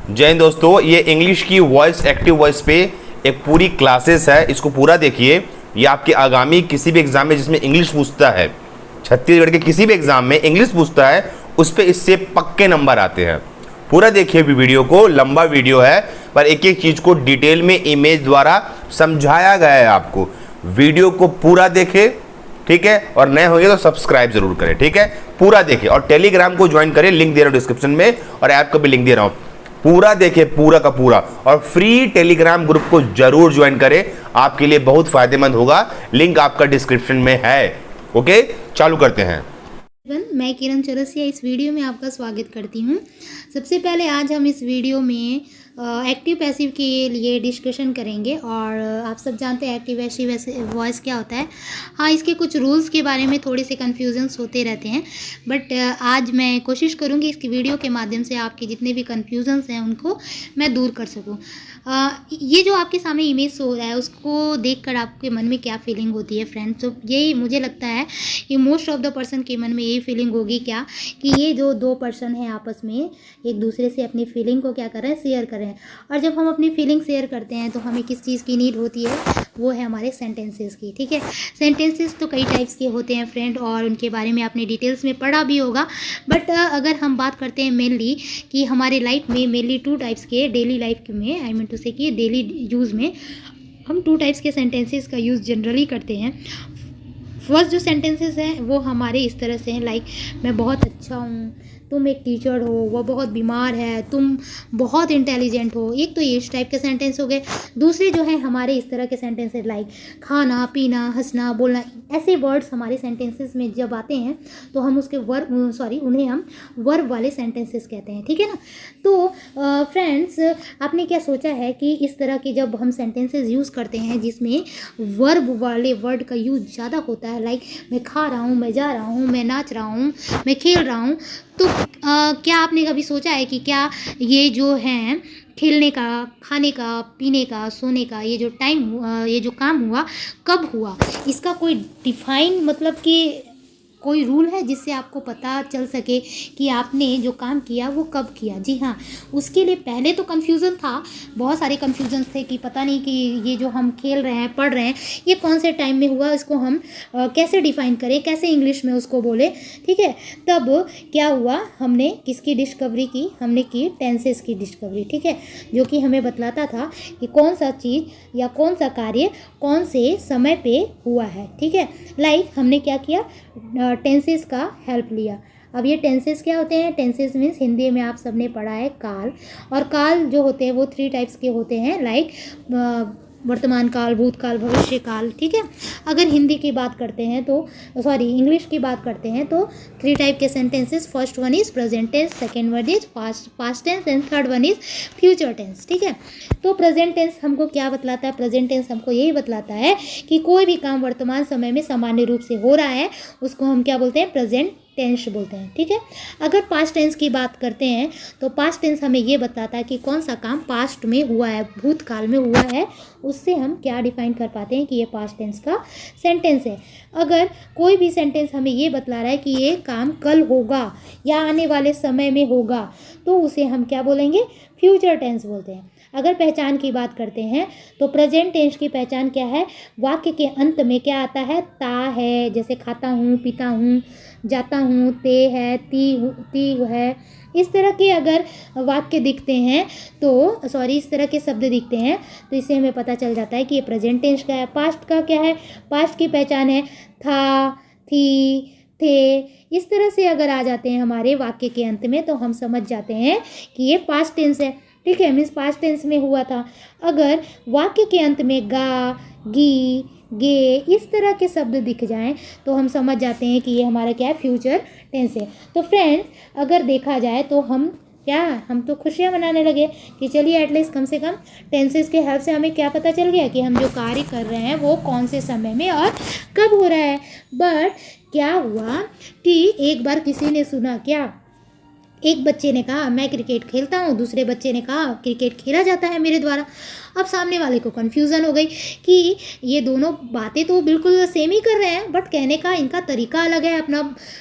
जय हिंद दोस्तों, ये इंग्लिश की वॉइस एक्टिव वॉइस पे एक पूरी क्लासेस है। इसको पूरा देखिए। ये आपके आगामी किसी भी एग्जाम में जिसमें इंग्लिश पूछता है, छत्तीसगढ़ के किसी भी एग्जाम में इंग्लिश पूछता है, उस पर इससे पक्के नंबर आते हैं। पूरा देखिए वीडियो को, लंबा वीडियो है पर एक एक चीज को डिटेल में इमेज द्वारा समझाया गया है आपको। वीडियो को पूरा देखें, ठीक है। और नए होंगे तो सब्सक्राइब जरूर करें, ठीक है। पूरा देखें और टेलीग्राम को ज्वाइन करें, लिंक दे रहा हूं डिस्क्रिप्शन में, और ऐप का भी लिंक दे रहा हूं। पूरा देखें, पूरा का पूरा, और फ्री टेलीग्राम ग्रुप को जरूर ज्वाइन करें, आपके लिए बहुत फायदेमंद होगा। लिंक आपका डिस्क्रिप्शन में है। ओके, चालू करते हैं। मैं किरण चौरसिया इस वीडियो में आपका स्वागत करती हूँ। सबसे पहले आज हम इस वीडियो में एक्टिव पैसिव के लिए डिस्कशन करेंगे। और आप सब जानते हैं एक्टिव पैसिव वॉइस क्या होता है। हाँ, इसके कुछ रूल्स के बारे में थोड़े से कन्फ्यूजन्स होते रहते हैं, बट आज मैं कोशिश करूँगी इसकी वीडियो के माध्यम से आपके जितने भी कन्फ्यूजन्स हैं उनको मैं दूर कर सकूँ। ये जो आपके सामने इमेज शो हो रहा है उसको देखकर आपके मन में क्या फीलिंग होती है फ्रेंड्स? तो यही मुझे लगता है कि मोस्ट ऑफ द पर्सन के मन में यही फीलिंग होगी क्या, कि ये जो दो पर्सन हैं आपस में एक दूसरे से अपनी फीलिंग को क्या कर रहे हैं, शेयर कर रहे हैं। और जब हम अपनी फीलिंग शेयर करते हैं तो हमें किस चीज़ की नीड होती है, वो है हमारे सेंटेंसेस की, ठीक है। सेंटेंसेस तो कई टाइप्स के होते हैं फ्रेंड, और उनके बारे में आपने डिटेल्स में पढ़ा भी होगा। बट अगर हम बात करते हैं मेनली कि हमारे लाइफ में मेनली टू टाइप्स के डेली लाइफ में, आई मीन टू से कि डेली यूज़ में हम टू टाइप्स के सेंटेंसेस का यूज़ जनरली करते हैं। फर्स्ट जो सेंटेंसेस हैं वो हमारे इस तरह से हैं, लाइक मैं बहुत अच्छा हूँ, तुम एक टीचर हो, वह बहुत बीमार है, तुम बहुत इंटेलिजेंट हो। एक तो ये इस टाइप के सेंटेंस हो गए। दूसरे जो है हमारे इस तरह के सेंटेंसेस लाइक खाना पीना, हंसना बोलना, ऐसे वर्ड्स हमारे सेंटेंसेस में जब आते हैं तो हम उसके उन्हें हम वर्ब वाले सेंटेंसेस कहते हैं, ठीक है ना। तो फ्रेंड्स, आपने क्या सोचा है कि इस तरह के जब हम सेंटेंसेस यूज़ करते हैं जिसमें वर्ब वाले वर्ड का यूज़ ज़्यादा होता है, लाइक मैं खा रहा हूँ, मैं जा रहा हूँ, मैं नाच रहा हूँ, मैं खेल रहा हूँ, तो क्या आपने कभी सोचा है कि क्या ये जो हैं खेलने का, खाने का, पीने का, सोने का, ये जो टाइम, ये जो काम हुआ कब हुआ, इसका कोई डिफाइन मतलब कि कोई रूल है जिससे आपको पता चल सके कि आपने जो काम किया वो कब किया? जी हाँ, उसके लिए पहले तो कन्फ्यूज़न था, बहुत सारे कन्फ्यूजन्स थे कि पता नहीं कि ये जो हम खेल रहे हैं, पढ़ रहे हैं, ये कौन से टाइम में हुआ, इसको हम कैसे डिफ़ाइन करें, कैसे इंग्लिश में उसको बोले, ठीक है। तब क्या हुआ, हमने किसकी डिस्कवरी की? हमने की टेंसेस की डिस्कवरी, ठीक है, जो कि हमें बतलाता था कि कौन सा चीज़ या कौन सा कार्य कौन से समय पे हुआ है, ठीक है। लाइक हमने क्या किया, टेंसेस का हेल्प लिया। अब ये टेंसेस क्या होते हैं? टेंसेस मीन्स हिंदी में आप सबने पढ़ा है काल, और काल जो होते हैं वो थ्री टाइप्स के होते हैं, लाइक वर्तमान काल, भूतकाल, भविष्य काल, ठीक है। अगर हिंदी की बात करते हैं तो इंग्लिश की बात करते हैं तो थ्री टाइप के sentences, first one is present tense, second one is past tense and third one is future tense, ठीक है। तो प्रेजेंट टेंस हमको क्या बतलाता है? प्रेजेंट टेंस हमको यही बतलाता है कि कोई भी काम वर्तमान समय में सामान्य रूप से हो रहा है, उसको हम क्या बोलते हैं? प्रेजेंट टेंस बोलते हैं, ठीक है। अगर पास्ट टेंस की बात करते हैं तो पास्ट टेंस हमें ये बताता है कि कौन सा काम पास्ट में हुआ है, भूतकाल में हुआ है, उससे हम क्या डिफाइन कर पाते हैं कि ये पास्ट टेंस का सेंटेंस है। अगर कोई भी सेंटेंस हमें ये बतला रहा है कि ये काम कल होगा या आने वाले समय में होगा, तो उसे हम क्या बोलेंगे? फ्यूचर टेंस बोलते हैं। अगर पहचान की बात करते हैं तो प्रेजेंट टेंस की पहचान क्या है? वाक्य के अंत में क्या आता है? ता है, जैसे खाता हूँ, पीता हूँ, जाता हूँ, ते है, ती है, इस तरह के अगर वाक्य दिखते हैं तो इस तरह के शब्द दिखते हैं तो इससे हमें पता चल जाता है कि ये प्रेजेंट टेंस का है। पास्ट का क्या है? पास्ट की पहचान है था, थी, थे। इस तरह से अगर आ जाते हैं हमारे वाक्य के अंत में तो हम समझ जाते हैं कि ये पास्ट टेंस है, ठीक है, मीन्स पास्ट टेंस में हुआ था। अगर वाक्य के अंत में गा, गी, गे, इस तरह के शब्द दिख जाएं तो हम समझ जाते हैं कि ये हमारा क्या है? फ्यूचर टेंस है। तो फ्रेंड्स, अगर देखा जाए तो हम तो खुशियाँ मनाने लगे कि चलिए एटलीस्ट कम से कम टेंसेस के हेल्प से हमें क्या पता चल गया कि हम जो कार्य कर रहे हैं वो कौन से समय में और कब हो रहा है। बट क्या हुआ कि एक बार किसी ने सुना क्या एक बच्चे ने कहा मैं क्रिकेट खेलता हूँ, दूसरे बच्चे ने कहा क्रिकेट खेला जाता है मेरे द्वारा। अब सामने वाले को कन्फ्यूज़न हो गई कि ये दोनों बातें तो बिल्कुल सेम ही कर रहे हैं, बट कहने का इनका तरीका अलग है, अपना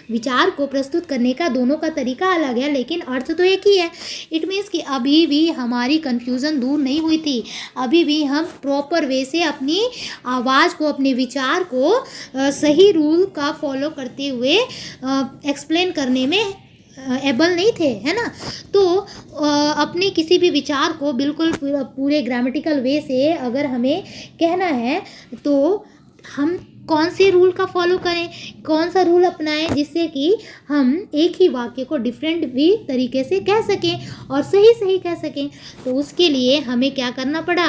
विचार को प्रस्तुत करने का दोनों का तरीका अलग है, लेकिन अर्थ तो एक ही है। इट मीन्स कि अभी भी हमारी कन्फ्यूज़न दूर नहीं हुई थी, अभी भी हम प्रॉपर वे से अपनी आवाज़ को, अपने विचार को सही रूल का फॉलो करते हुए एक्सप्लेन करने में एबल नहीं थे, है ना। तो अपने किसी भी विचार को बिल्कुल पूरे ग्रामेटिकल वे से अगर हमें कहना है तो हम कौन से रूल का फॉलो करें, कौन सा रूल अपनाएं जिससे कि हम एक ही वाक्य को डिफरेंट भी तरीके से कह सकें और सही सही कह सकें। तो उसके लिए हमें क्या करना पड़ा,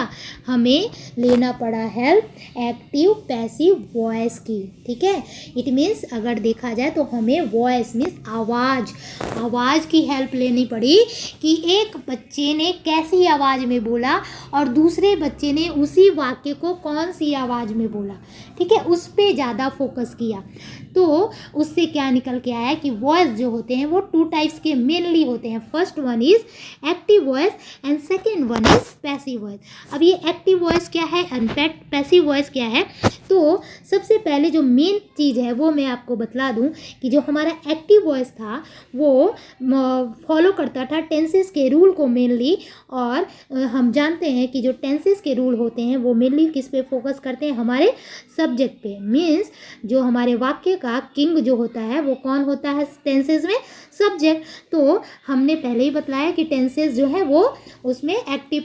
हमें लेना पड़ा हेल्प एक्टिव पैसिव वॉइस की। ठीक है, इट मीन्स अगर देखा जाए तो हमें वॉइस मीन्स आवाज़ की हेल्प लेनी पड़ी कि एक बच्चे ने कैसी आवाज़ में बोला और दूसरे बच्चे ने उसी वाक्य को कौन सी आवाज़ में बोला। ठीक है, उस पे ज़्यादा फोकस किया। तो उससे क्या निकल के आया कि वॉइस जो होते हैं वो 2 टाइप्स के मेनली होते हैं। First one is active voice and second one is passive voice. अब ये एक्टिव वॉइस क्या है एंड पैसिव वॉइस क्या है, तो सबसे पहले जो मेन चीज़ है वो मैं आपको बतला दूं कि जो हमारा एक्टिव वॉइस था वो फॉलो करता था टेंसेस के रूल को मेनली, और हम जानते हैं कि जो टेंसेस के रूल होते हैं वो मेनली किस पे फोकस करते हैं, हमारे सब्जेक्ट पे। मीन्स जो हमारे वाक्य का किंग जो होता है वो कौन होता है टेंसेस में, सब्जेक्ट। तो हमने पहले ही बतलाया कि टेंसेस जो है वो उसमें एक्टिव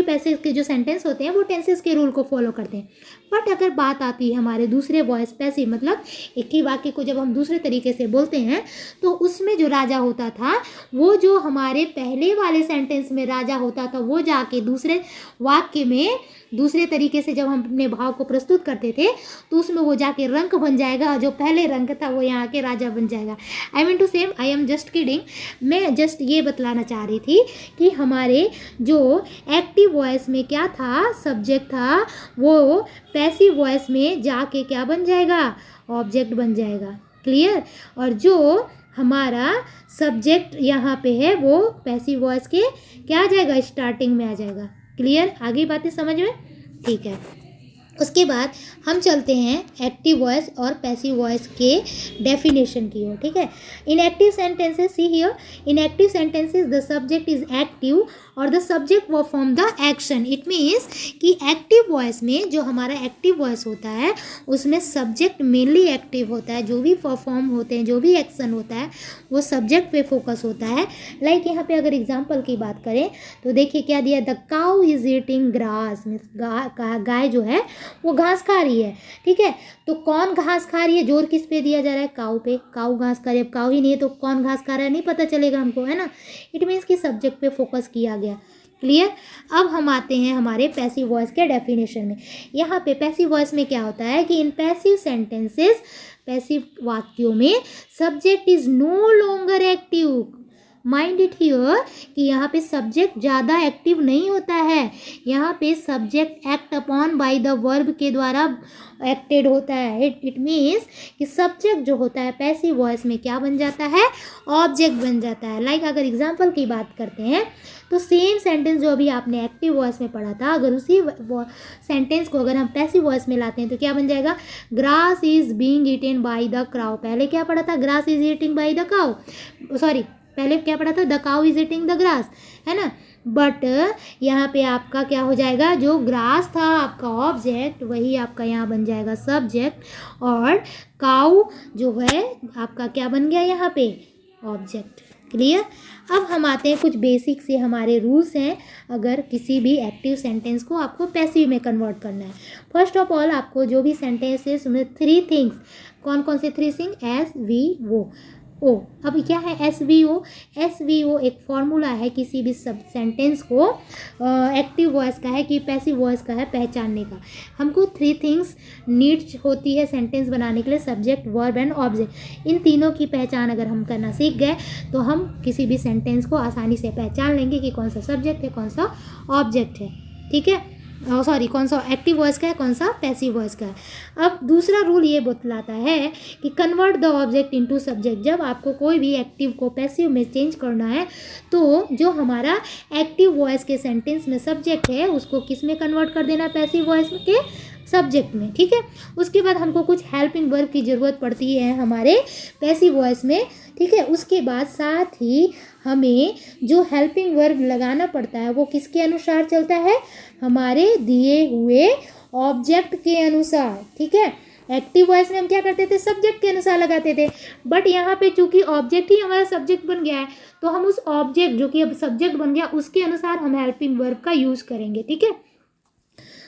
पैसिव के जो सेंटेंस होते हैं वो टेंसेस के रूल को फॉलो करते हैं। बट अगर बात आती है हमारे दूसरे वॉइस पैसिव, मतलब एक ही वाक्य को जब हम दूसरे तरीके से बोलते हैं तो उसमें जो राजा होता था वो जो हमारे पहले वाले सेंटेंस में राजा होता था वो जाके दूसरे वाक्य में दूसरे तरीके से जब हम अपने भाव को प्रस्तुत करते थे तो उसमें वो जाके रंक बन जाएगा, जो पहले रंक था वो यहाँ के राजा बन जाएगा। आई मीन टू से आई एम जस्ट किडिंग, मैं जस्ट ये बतलाना चाह रही थी कि हमारे जो एक्टिव वॉइस में क्या था, सब्जेक्ट था, वो पैसिव वॉइस में जाके क्या बन जाएगा, ऑब्जेक्ट बन जाएगा। क्लियर। और जो हमारा सब्जेक्ट यहाँ पे है वो पैसिव वॉइस के क्या आ जाएगा, स्टार्टिंग में आ जाएगा। क्लियर, आगे बातें समझ में। ठीक है, उसके बाद हम चलते हैं एक्टिव वॉइस और पैसिव वॉइस के डेफिनेशन की ओर। ठीक है, in active sentences, see here, in active sentences the subject is active और the subject perform the action. It means कि एक्टिव वॉइस में जो हमारा एक्टिव वॉइस होता है उसमें सब्जेक्ट मेनली एक्टिव होता है, जो भी परफॉर्म होते हैं, जो भी एक्शन होता है वो सब्जेक्ट पे फोकस होता है। लाइक यहाँ पे अगर एग्जाम्पल की बात करें तो देखिए क्या दिया, the cow is eating grass, means गाय जो है वो घास खा रही है। ठीक है, तो कौन घास खा रही है, जोर किस पे दिया जा रहा है, काऊ पे। काऊ घास खा रही है, अब काऊ ही नहीं है तो कौन घास खा रहा है नहीं पता चलेगा हमको, है ना। इट मीन्स कि सब्जेक्ट पे फोकस किया गया। क्लियर। अब हम आते हैं हमारे पैसिव वॉइस के डेफिनेशन में। यहाँ पे पैसिव वॉइस में क्या होता है कि इन पैसिव सेंटेंसेस, पैसिव वाक्यों में subject is no longer active. Mind it here कि यहाँ पे सब्जेक्ट ज़्यादा एक्टिव नहीं होता है, यहाँ पे subject act upon by the verb के द्वारा एक्टेड होता है। इट मीन्स कि सब्जेक्ट जो होता है पैसिव वॉइस में क्या बन जाता है, ऑब्जेक्ट बन जाता है। लाइक अगर एग्जांपल की बात करते हैं तो सेम सेंटेंस जो अभी आपने एक्टिव वॉइस में पढ़ा था, अगर उसी सेंटेंस को अगर हम पैसिव वॉइस में लाते हैं तो क्या बन जाएगा, grass is being eaten by the cow. पहले क्या पढ़ा था, grass is eating by the cow, sorry पहले क्या पढ़ा था, the cow is eating the grass, है ना। बट यहाँ पे आपका क्या हो जाएगा, जो ग्रास था आपका ऑब्जेक्ट वही आपका यहाँ बन जाएगा सब्जेक्ट, और काउ जो है आपका क्या बन गया यहाँ पे, ऑब्जेक्ट। क्लियर। अब हम आते हैं कुछ बेसिक से हमारे रूल्स हैं अगर किसी भी एक्टिव सेंटेंस को आपको पैसिव में कन्वर्ट करना है। फर्स्ट ऑफ ऑल आपको जो भी सेंटेंस है उसमें 3 थिंग्स, कौन कौन से 3 थिंग, एस वी वो ओ। अब क्या है S V O, S V O एक फॉर्मूला है किसी भी सब सेंटेंस को एक्टिव वॉइस का है कि पैसिव वॉइस का है पहचानने का। हमको 3 थिंग्स नीड्स होती है सेंटेंस बनाने के लिए, सब्जेक्ट वर्ब एंड ऑब्जेक्ट। इन तीनों की पहचान अगर हम करना सीख गए तो हम किसी भी सेंटेंस को आसानी से पहचान लेंगे कि कौन सा सब्जेक्ट है कौन सा ऑब्जेक्ट है। ठीक है, सॉरी कौन सा एक्टिव वॉइस का है, कौन सा पैसिव वॉइस का है। अब दूसरा रूल ये बतलाता है कि convert the object into subject. जब आपको कोई भी एक्टिव को पैसिव में चेंज करना है तो जो हमारा एक्टिव वॉइस के सेंटेंस में सब्जेक्ट है उसको किस में कन्वर्ट कर देना, पैसिव वॉइस के सब्जेक्ट में, ठीक है। उसके बाद हमको कुछ हेल्पिंग वर्ब की ज़रूरत पड़ती है हमारे पैसिव वॉइस में, ठीक है। उसके बाद साथ ही हमें जो हेल्पिंग वर्ब लगाना पड़ता है वो किसके अनुसार चलता है, हमारे दिए हुए ऑब्जेक्ट के अनुसार, ठीक है। एक्टिव वॉइस में हम क्या करते थे, सब्जेक्ट के अनुसार लगाते थे, बट यहाँ पे चूंकि ऑब्जेक्ट ही हमारा सब्जेक्ट बन गया है तो हम उस ऑब्जेक्ट जो कि अब सब्जेक्ट बन गया उसके अनुसार हम हेल्पिंग वर्ब का यूज़ करेंगे, ठीक है।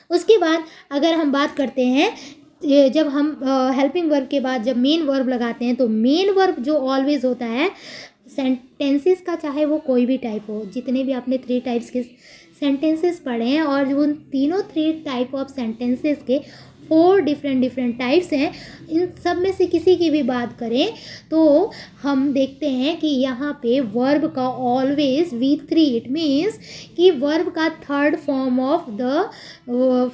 उसके बाद अगर हम बात करते हैं जब हम हेल्पिंग वर्ब के बाद जब मेन वर्ब लगाते हैं तो मेन वर्ब जो ऑलवेज होता है सेंटेंसेस का, चाहे वो कोई भी टाइप हो, जितने भी आपने 3 टाइप्स के सेंटेंसेस पढ़े हैं और उन तीनों 3 टाइप ऑफ सेंटेंसेस के 4 डिफरेंट टाइप्स हैं, इन सब में से किसी की भी बात करें तो हम देखते हैं कि यहाँ पे वर्ब का ऑलवेज V3, इट मीन्स कि वर्ब का third form of the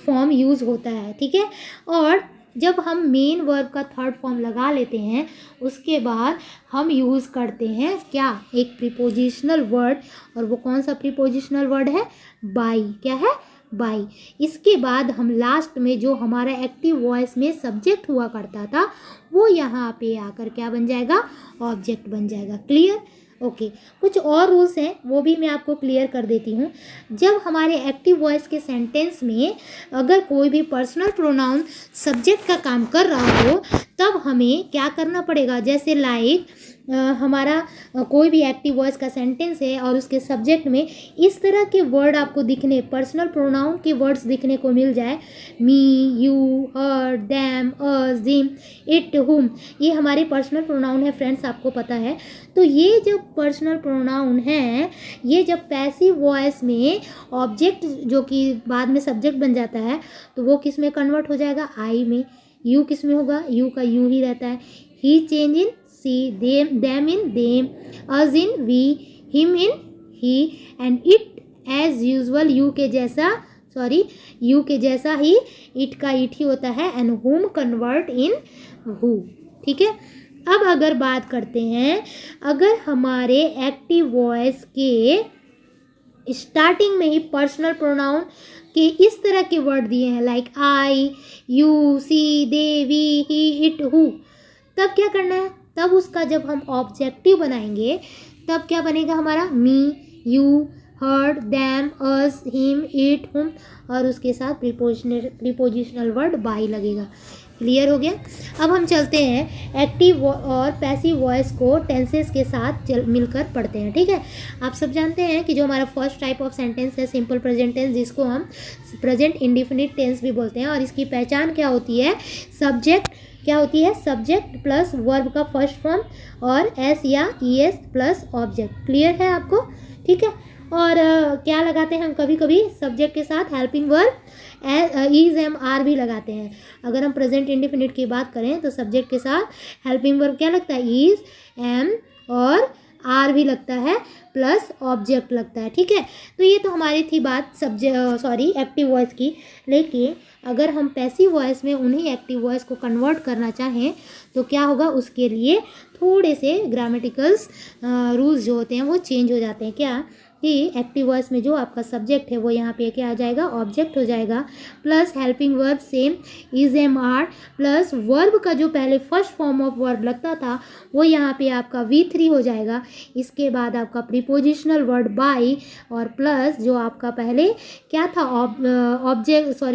form use होता है, ठीक है। और जब हम मेन वर्ब का थर्ड फॉर्म लगा लेते हैं उसके बाद हम यूज़ करते हैं क्या, एक प्रीपोजिशनल वर्ड, और वो कौन सा प्रीपोजिशनल वर्ड है, बाई। क्या है, बाई। इसके बाद हम लास्ट में जो हमारा एक्टिव वॉइस में सब्जेक्ट हुआ करता था वो यहाँ पे आकर क्या बन जाएगा, ऑब्जेक्ट बन जाएगा। Clear, okay. कुछ और रूल्स हैं वो भी मैं आपको क्लियर कर देती हूँ। जब हमारे एक्टिव वॉइस के सेंटेंस में अगर कोई भी पर्सनल प्रोनाउन सब्जेक्ट का काम कर रहा हो तब हमें क्या करना पड़ेगा, जैसे लाइक हमारा कोई भी एक्टिव वॉइस का सेंटेंस है और उसके सब्जेक्ट में इस तरह के वर्ड आपको दिखने, पर्सनल प्रोनाउन के वर्ड्स दिखने को मिल जाए, मी, यू, हर, देम, अस, दिम, इट, हुम, ये हमारे पर्सनल प्रोनाउन है फ्रेंड्स, आपको पता है। तो ये जब पर्सनल प्रोनाउन है, ये जब पैसिव वॉइस में ऑब्जेक्ट जो कि बाद में सब्जेक्ट बन जाता है तो वो किस में कन्वर्ट हो जाएगा, आई में। यू किस में होगा, यू का यू ही रहता है। ही चेंज इन सी, them in them, us in we, him in he, and it as usual you के जैसा ही it का it ही होता है, and whom convert in who, ठीक है। अब अगर बात करते हैं, अगर हमारे एक्टिव वॉइस के स्टार्टिंग में ही पर्सनल प्रोनाउन के इस तरह के वर्ड दिए हैं like I, you, she, they, we, he, it, who, तब क्या करना है, तब उसका जब हम ऑब्जेक्टिव बनाएंगे तब क्या बनेगा हमारा, me, you, her, them, us, him, it, whom, और उसके साथ प्रीपोजिशनल वर्ड बाई लगेगा। क्लियर हो गया। अब हम चलते हैं एक्टिव और पैसिव वॉइस को टेंसेस के साथ मिलकर पढ़ते हैं, ठीक है। आप सब जानते हैं कि जो हमारा फर्स्ट टाइप ऑफ सेंटेंस है सिंपल प्रेजेंट टेंस, जिसको हम प्रेजेंट इंडिफिनिट टेंस भी बोलते हैं, और इसकी पहचान क्या होती है, सब्जेक्ट क्या होती है, सब्जेक्ट प्लस वर्ब का फर्स्ट फॉर्म और एस या E S plus object. Clear है आपको, ठीक है। और क्या लगाते हैं हम कभी कभी सब्जेक्ट के साथ helping verb is, am, are भी लगाते हैं। अगर हम प्रेजेंट इंडिफिनिट की बात करें तो सब्जेक्ट के साथ हेल्पिंग वर्ब क्या लगता है, इज, एम और आर भी लगता है प्लस ऑब्जेक्ट लगता है, ठीक है। तो ये तो हमारी थी बात एक्टिव वॉइस की। लेकिन अगर हम पैसिव वॉइस में उन्हीं एक्टिव वॉइस को कन्वर्ट करना चाहें तो क्या होगा, उसके लिए थोड़े से ग्रामेटिकल्स रूल्स जो होते हैं वो चेंज हो जाते हैं। क्या कि एक्टिव वॉइस में जो आपका सब्जेक्ट है वो यहाँ पे क्या आ जाएगा, ऑब्जेक्ट हो जाएगा, plus helping verb same is, am, are, plus verb का जो पहले फर्स्ट फॉर्म ऑफ वर्ब लगता था वो यहाँ पे आपका V3 हो जाएगा। इसके बाद आपका प्रीपोजिशनल वर्ड बाई, और प्लस जो आपका पहले क्या था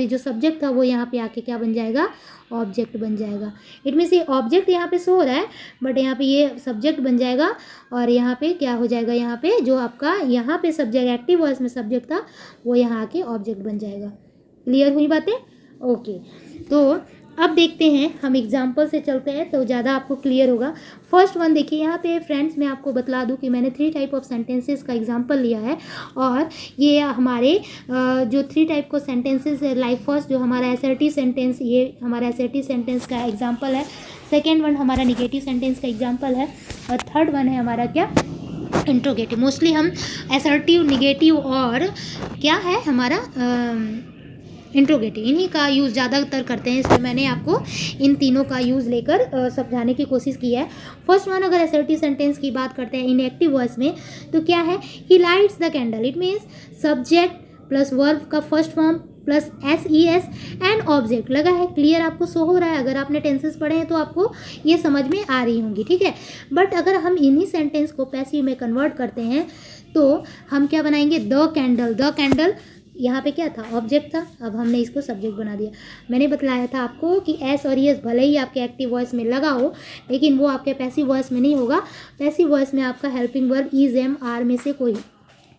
जो सब्जेक्ट था वो यहाँ पे आके क्या बन जाएगा, ऑब्जेक्ट बन जाएगा। इट मीन्स ये ऑब्जेक्ट यहाँ पे शो हो रहा है बट यहाँ पे ये सब्जेक्ट बन जाएगा, और यहाँ पे क्या हो जाएगा, यहाँ पे जो आपका यहाँ पे सब्जेक्ट एक्टिव वॉइस में सब्जेक्ट था वो यहाँ आके ऑब्जेक्ट बन जाएगा। क्लियर हुई बातें, ओके। तो अब देखते हैं, हम एग्जाम्पल से चलते हैं तो ज़्यादा आपको क्लियर होगा। फर्स्ट वन देखिए यहाँ पे फ्रेंड्स, मैं आपको बतला दूँ कि मैंने 3 टाइप ऑफ सेंटेंसेस का एग्जाम्पल लिया है, और ये हमारे जो 3 टाइप को सेंटेंसेस है, लाइक फर्स्ट जो हमारा असर्टिव सेंटेंस, ये हमारा असर्टिव सेंटेंस का एग्जाम्पल है। सेकेंड वन हमारा निगेटिव सेंटेंस का एग्जाम्पल है, और थर्ड वन है हमारा क्या, इंट्रोगेटिव। मोस्टली हम असर्टिव, निगेटिव और क्या है हमारा इंट्रोगेटिव, इन्हीं का यूज़ ज़्यादातर करते हैं, इसलिए मैंने आपको इन तीनों का यूज़ लेकर समझाने की कोशिश की है। फर्स्ट वन, अगर असर्टिव सेंटेंस की बात करते हैं इन एक्टिव वॉइस में, तो क्या है, he lights the candle, it means subject plus verb का first form plus SES and object लगा है। क्लियर आपको शो हो रहा है? अगर आपने टेंसेस पढ़े हैं तो आपको ये समझ में आ रही होंगी, ठीक है। बट अगर हम इन्हीं सेंटेंस को पैसिव में कन्वर्ट करते हैं तो हम क्या बनाएंगे, द कैंडल यहाँ पे क्या था, ऑब्जेक्ट था, अब हमने इसको सब्जेक्ट बना दिया। मैंने बतलाया था आपको कि S और ES भले ही आपके एक्टिव वॉइस में लगा हो, लेकिन वो आपके पैसिव वॉइस में नहीं होगा। पैसिव वॉइस में आपका helping verb is, am, are में से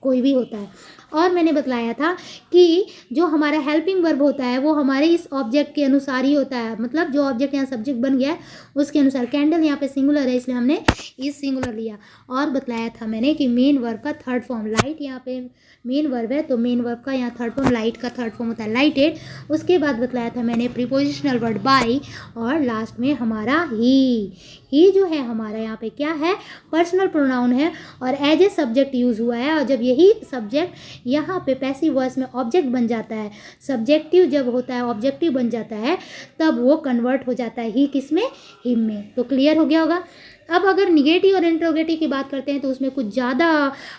कोई भी होता है। और मैंने बतलाया था कि जो हमारा हेल्पिंग वर्ब होता है वो हमारे इस ऑब्जेक्ट के अनुसार ही होता है, मतलब जो ऑब्जेक्ट यहाँ सब्जेक्ट बन गया है उसके अनुसार। कैंडल यहाँ पे सिंगुलर है इसलिए हमने इस सिंगुलर लिया। और बतलाया था मैंने कि मेन वर्ब का थर्ड फॉर्म, लाइट यहाँ पे मेन वर्ब है तो मेन वर्ब का यहाँ थर्ड फॉर्म, लाइट का थर्ड फॉर्म होता है लाइटेड। उसके बाद बतलाया था मैंने प्रीपोजिशनल वर्ड बाय, और लास्ट में हमारा ही जो है हमारा यहाँ पे क्या है, पर्सनल प्रोनाउन है और एज ए सब्जेक्ट यूज़ हुआ है। और जब यही सब्जेक्ट यहाँ पे पैसिव वॉइस में ऑब्जेक्ट बन जाता है, सब्जेक्टिव जब होता है ऑब्जेक्टिव बन जाता है, तब वो कन्वर्ट हो जाता है ही किस में, हिम में। तो क्लियर हो गया होगा। अब अगर निगेटिव और इंट्रोगेटिव की बात करते हैं तो उसमें कुछ ज़्यादा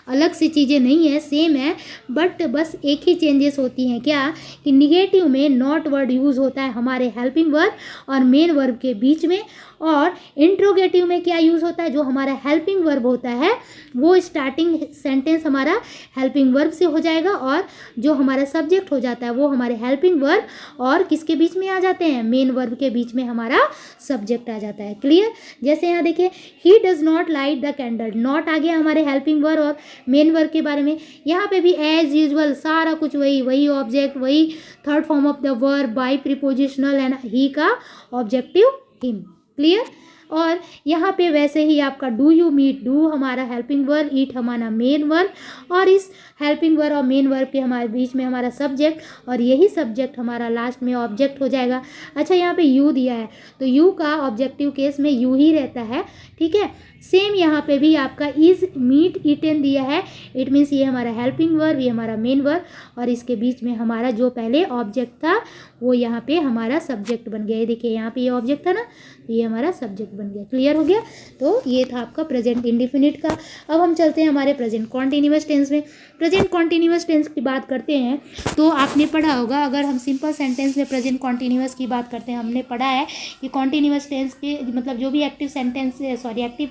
अलग सी चीज़ें नहीं है, सेम है, बट बस एक ही चेंजेस होती हैं। क्या कि निगेटिव में नॉट वर्ड यूज़ होता है हमारे हेल्पिंग वर्ब और मेन वर्ब के बीच में, और इंट्रोगेटिव में क्या यूज़ होता है, जो हमारा हेल्पिंग वर्ब होता है वो स्टार्टिंग सेंटेंस हमारा हेल्पिंग वर्ब से हो जाएगा, और जो हमारा सब्जेक्ट हो जाता है वो हमारे हेल्पिंग वर्ब और किसके बीच में आ जाते हैं, मेन वर्ब के बीच में हमारा सब्जेक्ट आ जाता है। क्लियर। जैसे यहाँ देखिए, he does not light the candle, not आ गया हमारे हेल्पिंग वर्ब और मेन वर्ब के बारे में। यहाँ पे भी एज यूजुअल सारा कुछ वही ऑब्जेक्ट, वही third form of the verb bye prepositional and he का ऑब्जेक्टिव हिम। क्लियर। और यहाँ पे वैसे ही आपका डू यू मीट, डू हमारा हेल्पिंग वर्ब, ईट हमारा मेन वर्ब, और इस हेल्पिंग वर्ब और मेन वर्ब के हमारे बीच में हमारा सब्जेक्ट, और यही सब्जेक्ट हमारा लास्ट में ऑब्जेक्ट हो जाएगा। अच्छा, यहाँ पे यू दिया है तो यू का ऑब्जेक्टिव केस में यू ही रहता है, ठीक है। सेम यहाँ पे भी आपका इज, मीट, ईटन दिया है, इट मीन्स ये हमारा हेल्पिंग वर्ब, ये हमारा मेन वर्ब, और इसके बीच में हमारा जो पहले ऑब्जेक्ट था वो यहाँ पे हमारा सब्जेक्ट बन गया। ये देखिए यहाँ पे ये ऑब्जेक्ट था ना, तो ये हमारा सब्जेक्ट बन गया। क्लियर हो गया। तो ये था आपका प्रेजेंट इंडिफिनिट का। अब हम चलते हैं हमारे प्रेजेंट कॉन्टिन्यूअस टेंस में। प्रेजेंट कॉन्टिन्यूअस टेंस की बात करते हैं तो आपने पढ़ा होगा, अगर हम सिंपल सेंटेंस में प्रेजेंट कॉन्टिन्यूअस की बात करते हैं, हमने पढ़ा है कि कॉन्टिन्यूअस टेंस के मतलब जो भी एक्टिव सेंटेंस, एक्टिव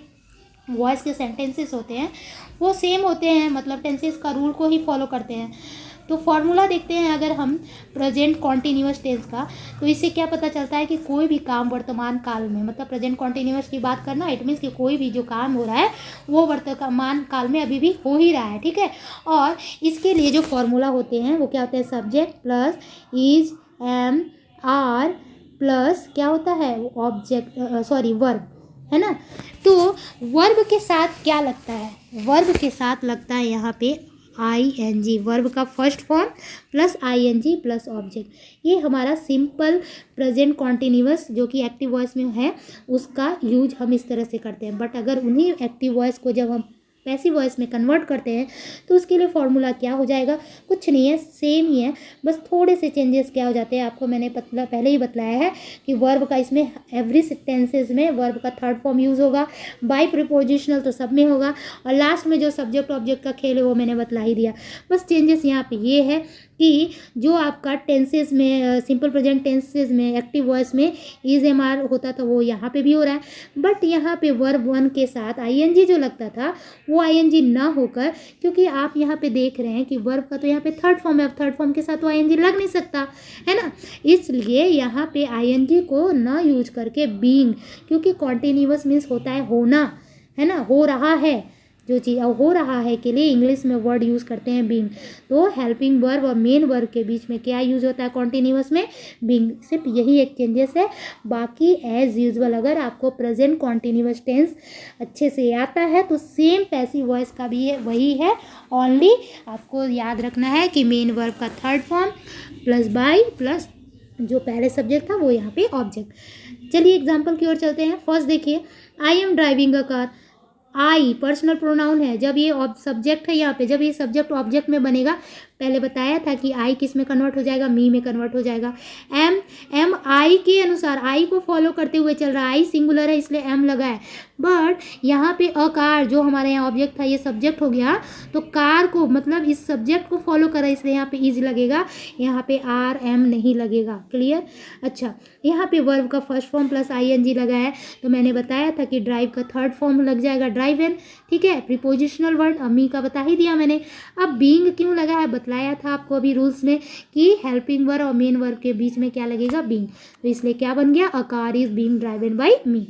वॉइस के सेंटेंसेस होते हैं वो सेम होते हैं, मतलब टेंसेस का रूल को ही फॉलो करते हैं। तो फॉर्मूला देखते हैं अगर हम प्रेजेंट कॉन्टिन्यूअस टेंस का, तो इससे क्या पता चलता है कि कोई भी काम वर्तमान काल में, मतलब प्रेजेंट कॉन्टिन्यूअस की बात करना, इट मीन्स कि कोई भी जो काम हो रहा है वो वर्तमान काल में अभी भी हो ही रहा है, ठीक है। और इसके लिए जो फॉर्मूला होते हैं वो क्या होते हैं, subject plus is, am, are plus क्या होता है, ऑब्जेक्ट, वर्ब, है ना। तो वर्ब के साथ क्या लगता है, वर्ब के साथ लगता है यहाँ पे ING, वर्ब का first form plus ING plus object. ये हमारा सिंपल प्रेजेंट कॉन्टिन्यूअस जो कि एक्टिव वॉइस में है उसका यूज हम इस तरह से करते हैं। बट अगर उन्हीं एक्टिव वॉइस को जब हम पैसिव वॉइस में कन्वर्ट करते हैं तो उसके लिए फॉर्मूला क्या हो जाएगा, कुछ नहीं है, सेम ही है, बस थोड़े से चेंजेस क्या हो जाते हैं। आपको मैंने पहले ही बतलाया है कि वर्ब का इसमें एवरी सेंटेंसेस में वर्ब का थर्ड फॉर्म यूज़ होगा, बाय प्रीपोजिशनल तो सब में होगा, और लास्ट में जो सब्जेक्ट ऑब्जेक्ट का खेल है वो मैंने बतला ही दिया। बस चेंजेस यहाँ पे ये है कि जो आपका टेंसेस में, सिंपल प्रेजेंट टेंसेस में एक्टिव वॉइस में इज, एम, आर होता था वो यहाँ पे भी हो रहा है, बट यहाँ पे वर्ब वन के साथ ING जो लगता था वो ING ना होकर, क्योंकि आप यहाँ पे देख रहे हैं कि वर्ब का तो यहाँ पे थर्ड फॉर्म है, थर्ड फॉर्म के साथ तो ING लग नहीं सकता है ना, इसलिए यहाँ पे ING को ना यूज करके बीइंग, क्योंकि कॉन्टिन्यूअस मीन्स होता है होना, है ना, हो रहा है, जो चीज़ हो रहा है के लिए इंग्लिश में वर्ड यूज़ करते हैं बीइंग। तो हेल्पिंग वर्ब और मेन वर्ब के बीच में क्या यूज़ होता है कॉन्टिन्यूअस में, बीइंग। सिर्फ यही एक चेंजेस है, बाकी एज यूजुअल अगर आपको प्रेजेंट कॉन्टिन्यूअस टेंस अच्छे से आता है तो सेम पैसिव वॉइस का भी है वही है, ओनली आपको याद रखना है कि मेन वर्ब का third form plus by plus जो पहले सब्जेक्ट था वो यहाँ पे ऑब्जेक्ट। चलिए एग्जाम्पल की ओर चलते हैं। फर्स्ट देखिए, I am driving a car, I personal pronoun है, जब ये सब्जेक्ट है यहाँ पे, जब ये सब्जेक्ट ऑब्जेक्ट में बनेगा, पहले बताया था कि आई किस में कन्वर्ट हो जाएगा, मी में कन्वर्ट हो जाएगा। एम आई के अनुसार, आई को फॉलो करते हुए चल रहा है, आई सिंगुलर है इसलिए एम लगा है, बट यहाँ पे अकार जो हमारे यहाँ ऑब्जेक्ट था ये सब्जेक्ट हो गया, तो कार को मतलब इस सब्जेक्ट को फॉलो करा इसलिए यहाँ पे इज लगेगा, यहाँ पे आर एम नहीं लगेगा। क्लियर। अच्छा, यहाँ पे वर्ब का फर्स्ट फॉर्म प्लस ING लगा है, तो मैंने बताया था कि ड्राइव का थर्ड फॉर्म लग जाएगा ड्राइव एन। ठीक है, प्रीपोजिशनल वर्ड मी का बता ही दिया मैंने। अब बीइंग क्यों लगा है बतलाया था आपको अभी रूल्स में कि हेल्पिंग वर्ब और मेन वर्ब के बीच में क्या लगेगा, बीइंग, तो इसलिए क्या बन गया, a car is being driven by me.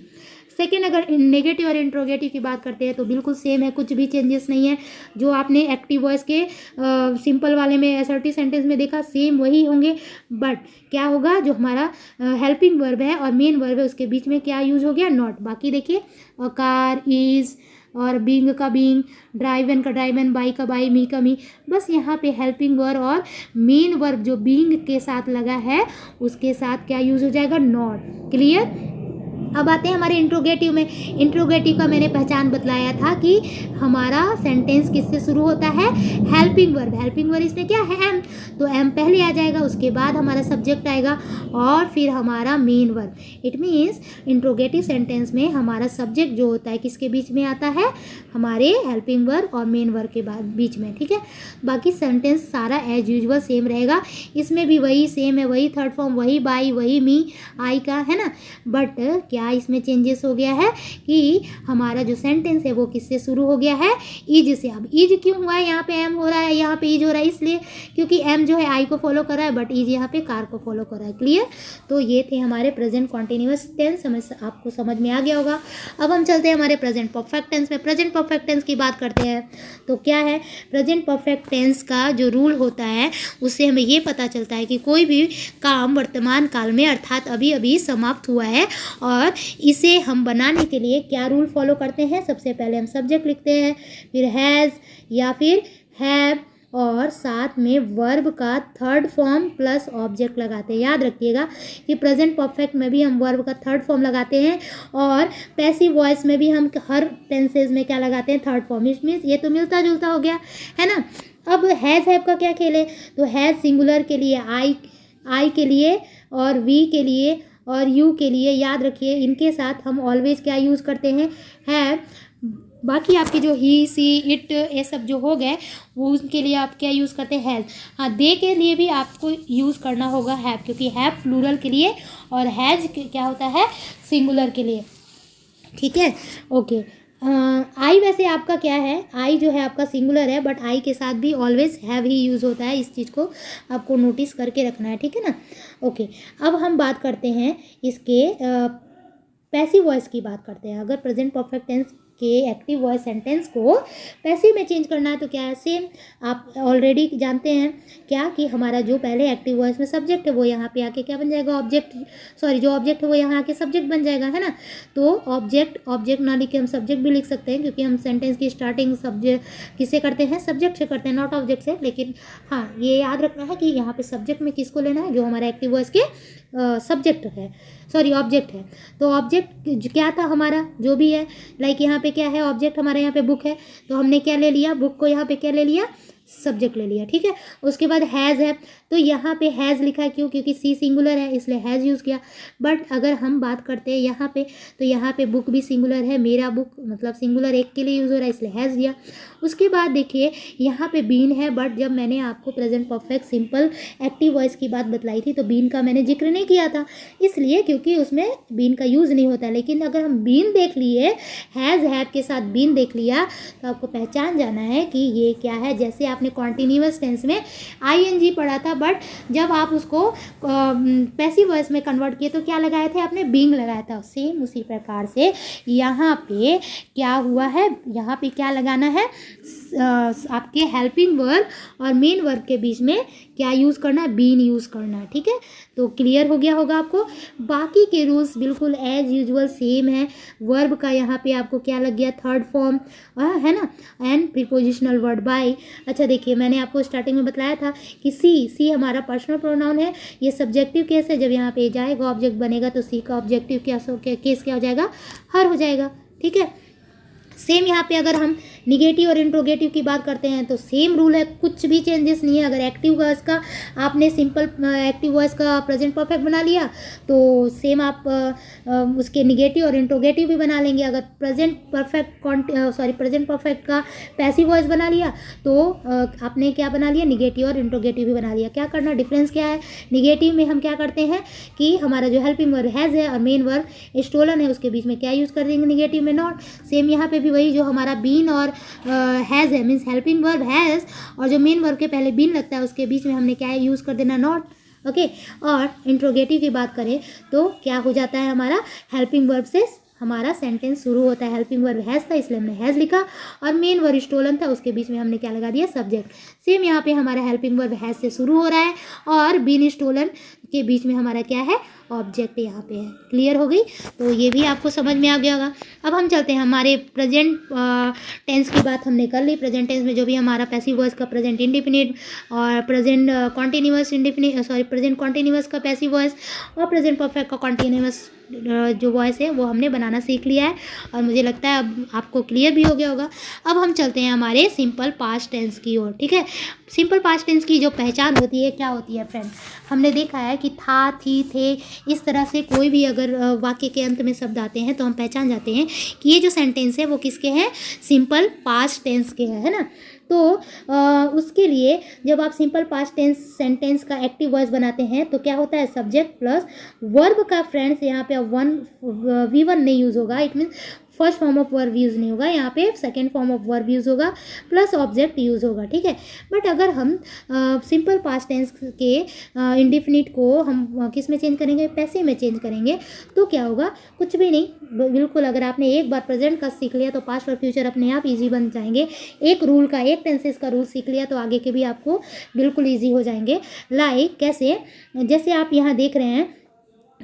Second, अगर नेगेटिव और इंट्रोगेटिव की बात करते हैं तो बिल्कुल सेम है, कुछ भी चेंजेस नहीं है। जो आपने एक्टिव वॉइस के सिंपल वाले में असर्टिव सेंटेंस में देखा सेम वही होंगे, बट क्या होगा, जो हमारा हेल्पिंग वर्ब है और मेन वर्ब है उसके बीच में क्या यूज हो गया, नॉट। बाकी देखिए, अ कार, इज और बीइंग का बीइंग, ड्राइवन का ड्राइवन, बाई का बाई, मी का मी, बस यहाँ पे हेल्पिंग वर्ब और मेन वर्ब जो बीइंग के साथ लगा है उसके साथ क्या यूज हो जाएगा, नॉट। क्लियर। अब आते हैं हमारे इंट्रोगेटिव में। इंट्रोगेटिव का मैंने पहचान बतलाया था कि हमारा सेंटेंस किससे शुरू होता है, हेल्पिंग वर्ब। हेल्पिंग वर्ब इसमें क्या है, एम, तो एम पहले आ जाएगा, उसके बाद हमारा सब्जेक्ट आएगा और फिर हमारा main verb. It means interrogative sentence में हमारा सब्जेक्ट जो होता है किसके बीच में आता है, हमारे हेल्पिंग वर्ब और मेन वर्ब के बीच में। ठीक है, बाकी सेंटेंस सारा एज यूजुअल सेम रहेगा, इसमें भी वही सेम है, वही थर्ड फॉर्म, वही बाई, वही मी, आई का है ना, बट क्या इसमें चेंजेस हो गया है कि हमारा जो सेंटेंस है वो किससे शुरू हो गया है, इज से। अब इज क्यों हुआ है, यहाँ पे एम हो रहा है, यहाँ पे इज हो रहा है, इसलिए क्योंकि एम जो है आई को फॉलो कर रहा है, बट इज यहाँ पे कार को फॉलो कर रहा है। क्लियर। तो ये थे हमारे प्रेजेंट कॉन्टिन्यूअस टेंस, आपको समझ में आ गया होगा। अब हम चलते हैं हमारे प्रेजेंट परफेक्ट टेंस में। प्रेजेंट परफेक्ट टेंस की बात करते हैं तो क्या है, प्रेजेंट परफेक्ट टेंस का जो रूल होता है उससे हमें ये पता चलता है कि कोई भी काम वर्तमान काल में अर्थात अभी अभी समाप्त हुआ है, और इसे हम बनाने के लिए क्या रूल फॉलो करते हैं, सबसे पहले हम सब्जेक्ट लिखते हैं, फिर हैज़ या फिर हैव, और साथ में वर्ब का थर्ड फॉर्म प्लस ऑब्जेक्ट लगाते हैं। याद रखिएगा कि प्रेजेंट परफेक्ट में भी हम वर्ब का थर्ड फॉर्म लगाते हैं और पैसिव वॉइस में भी हम हर टेंसेज में क्या लगाते हैं, थर्ड फॉर्म। इट मीन्स ये तो मिलता जुलता हो गया है ना। अब हैज़ हैव का क्या खेल है, तो हैज़ सिंगुलर के लिए आई के लिए और वी के लिए और यू के लिए, याद रखिए इनके साथ हम ऑलवेज क्या यूज़ करते हैं, हैव। बाकी आपके जो ही, सी, इट, ये सब जो हो गए वो उनके लिए आप क्या यूज़ करते हैं, हैज़। हाँ, दे के लिए भी आपको यूज़ करना होगा हैव, क्योंकि हैव प्लूरल के लिए और हैज़ क्या होता है, सिंगुलर के लिए। ठीक है, ओके। आई वैसे आपका क्या है, आई जो है आपका सिंगुलर है, बट आई के साथ भी ऑलवेज हैव ही यूज़ होता है, इस चीज़ को आपको नोटिस करके रखना है। ठीक है ना, ओके। अब हम बात करते हैं इसके पैसिव वॉइस की बात करते हैं। अगर प्रेजेंट परफेक्ट टेंस के एक्टिव वॉइस सेंटेंस को पैसिव में चेंज करना है तो क्या है, सेम आप ऑलरेडी जानते हैं क्या कि हमारा जो पहले एक्टिव वॉइस में सब्जेक्ट है वो यहाँ पे आके क्या बन जाएगा, ऑब्जेक्ट, सॉरी जो ऑब्जेक्ट है वो यहाँ आके सब्जेक्ट बन जाएगा, है ना। तो ऑब्जेक्ट ना लिख के हम सब्जेक्ट भी लिख सकते हैं, क्योंकि हम सेंटेंस की स्टार्टिंग सब्जेक्ट किससे करते हैं, सब्जेक्ट से करते हैं, नॉट ऑब्जेक्ट से। लेकिन हाँ, ये याद रखना है कि यहाँ पे सब्जेक्ट में किसको लेना है, जो हमारा एक्टिव वॉइस के सब्जेक्ट है, सॉरी ऑब्जेक्ट है। तो ऑब्जेक्ट क्या था हमारा, जो भी है, लाइक यहाँ पे क्या है, ऑब्जेक्ट हमारे यहाँ पे बुक है, तो हमने क्या ले लिया, बुक को यहाँ पे क्या ले लिया, सब्जेक्ट ले लिया। ठीक है, उसके बाद हैज़ है, तो यहाँ पे हैज़ लिखा है, क्यों, क्योंकि सी सिंगुलर है इसलिए हैज़ यूज़ किया। बट अगर हम बात करते हैं यहाँ पे, तो यहाँ पे बुक भी सिंगुलर है, मेरा बुक मतलब सिंगुलर एक के लिए यूज़ हो रहा है इसलिए हैज़ दिया। उसके बाद देखिए यहाँ पे बीन है, बट जब मैंने आपको present perfect simple active voice की बात बतलाई थी तो बीन का मैंने जिक्र नहीं किया था, इसलिए क्योंकि उसमें बीन का यूज़ नहीं होता। लेकिन अगर हम बीन देख लिए, हैज़ हैव के साथ बीन देख लिया, तो आपको पहचान जाना है कि ये क्या है। जैसे आपने कॉन्टिन्यूअस टेंस में ING पढ़ा था, बट जब आप उसको पैसिव वॉइस में कन्वर्ट किए तो क्या लगाए थे आपने, बीइंग लगाया था। सेम उसी प्रकार से यहाँ पे क्या हुआ है, यहाँ पे क्या लगाना है, आपके हेल्पिंग वर्ब और मेन वर्ब के बीच में क्या यूज़ करना है, बीन यूज़ करना है। ठीक है, तो क्लियर हो गया होगा आपको। बाकी के रूल्स बिल्कुल एज यूजुअल सेम है। वर्ब का यहाँ पे आपको क्या लग गया, थर्ड फॉर्म, है ना, एंड प्रीपोजिशनल वर्ड बाय। अच्छा देखिए, मैंने आपको स्टार्टिंग में बताया था कि सी हमारा पर्सनल प्रोनाउन है, ये सब्जेक्टिव केस है। जब यहाँ पे जाएगा ऑब्जेक्ट बनेगा तो सी का ऑब्जेक्टिव केस क्या हो जाएगा, हर हो जाएगा। ठीक है, सेम यहाँ पे अगर हम निगेटिव और इंट्रोगेटिव की बात करते हैं तो सेम रूल है, कुछ भी चेंजेस नहीं है। अगर एक्टिव वॉइस का आपने सिंपल एक्टिव वॉइस का प्रेजेंट परफेक्ट बना लिया तो सेम आप उसके निगेटिव और इंट्रोगेटिव भी बना लेंगे। अगर प्रेजेंट परफेक्ट का पैसिव वॉइस बना लिया तो आपने क्या बना लिया, निगेटिव और इंट्रोगेटिव भी बना लिया। क्या करना, डिफरेंस क्या है, निगेटिव में हम क्या करते हैं कि हमारा जो हेल्पिंग वर्ब हैज़ है और मेन वर्ब स्टोलन है उसके बीच में क्या यूज़ कर देंगे, निगेटिव में नॉट। सेम यहाँ पे भी वही, जो हमारा बीन और हैज़ है मीन्स हेल्पिंग वर्ब हैज़ और जो मेन वर्ब के पहले बीन लगता है उसके बीच में हमने क्या यूज़ कर देना, नॉट। ओके, और इंट्रोगेटिव की बात करें तो क्या हो जाता है, हमारा हेल्पिंग वर्ब से हमारा सेंटेंस शुरू होता है। हेल्पिंग वर्ब हैज़ था इसलिए हमने हैज़ लिखा और मेन वर्ब स्टोलन था उसके बीच में हमने क्या लगा दिया, सब्जेक्ट। सेम यहाँ पे हमारा हेल्पिंग वर्ब हैज़ से शुरू हो रहा है और बीन स्टोलन के बीच में हमारा क्या है, ऑब्जेक्ट यहाँ पे है। क्लियर हो गई, तो ये भी आपको समझ में आ गया होगा। अब हम चलते हैं हमारे प्रेजेंट टेंस की बात हमने कर ली। प्रेजेंट टेंस में जो भी हमारा पैसिव वॉइस का प्रेजेंट इंडेफिनिट और प्रेजेंट कॉन्टिन्यूअस का पैसिव वॉइस और प्रेजेंट परफेक्ट का कॉन्टिन्यूअस जो वॉइस है वो हमने बनाना सीख लिया है और मुझे लगता है अब आपको क्लियर भी हो गया होगा। अब हम चलते हैं हमारे सिंपल पास्ट टेंस की ओर। ठीक है, सिंपल पास्ट टेंस की जो पहचान होती है क्या होती है फ्रेंड, हमने देखा है कि था, थी, थे, इस तरह से कोई भी अगर वाक्य के अंत में शब्द आते हैं तो हम पहचान जाते हैं कि ये जो सेंटेंस है वो किसके हैं, सिंपल पास्ट टेंस के है ना। तो उसके लिए जब आप सिंपल पास्ट टेंस सेंटेंस का एक्टिव वॉइस बनाते हैं तो क्या होता है, सब्जेक्ट प्लस वर्ब का फ्रेंड्स यहाँ पे V1 नहीं यूज़ होगा, it means first form of verb use नहीं होगा, यहाँ पे second form of verb use होगा प्लस ऑब्जेक्ट यूज़ होगा। ठीक है, बट अगर हम सिंपल पास्ट टेंस के इंडेफिनिट को हम किस में चेंज करेंगे, पैसिव में चेंज करेंगे तो क्या होगा, कुछ भी नहीं, बिल्कुल। अगर आपने एक बार प्रेजेंट का सीख लिया तो पास्ट और फ्यूचर अपने आप ईजी बन जाएंगे। एक रूल का, एक टेंसेस का रूल सीख लिया तो आगे के भी आपको बिल्कुल ईजी हो जाएंगे। लाइक कैसे, जैसे आप यहाँ देख रहे हैं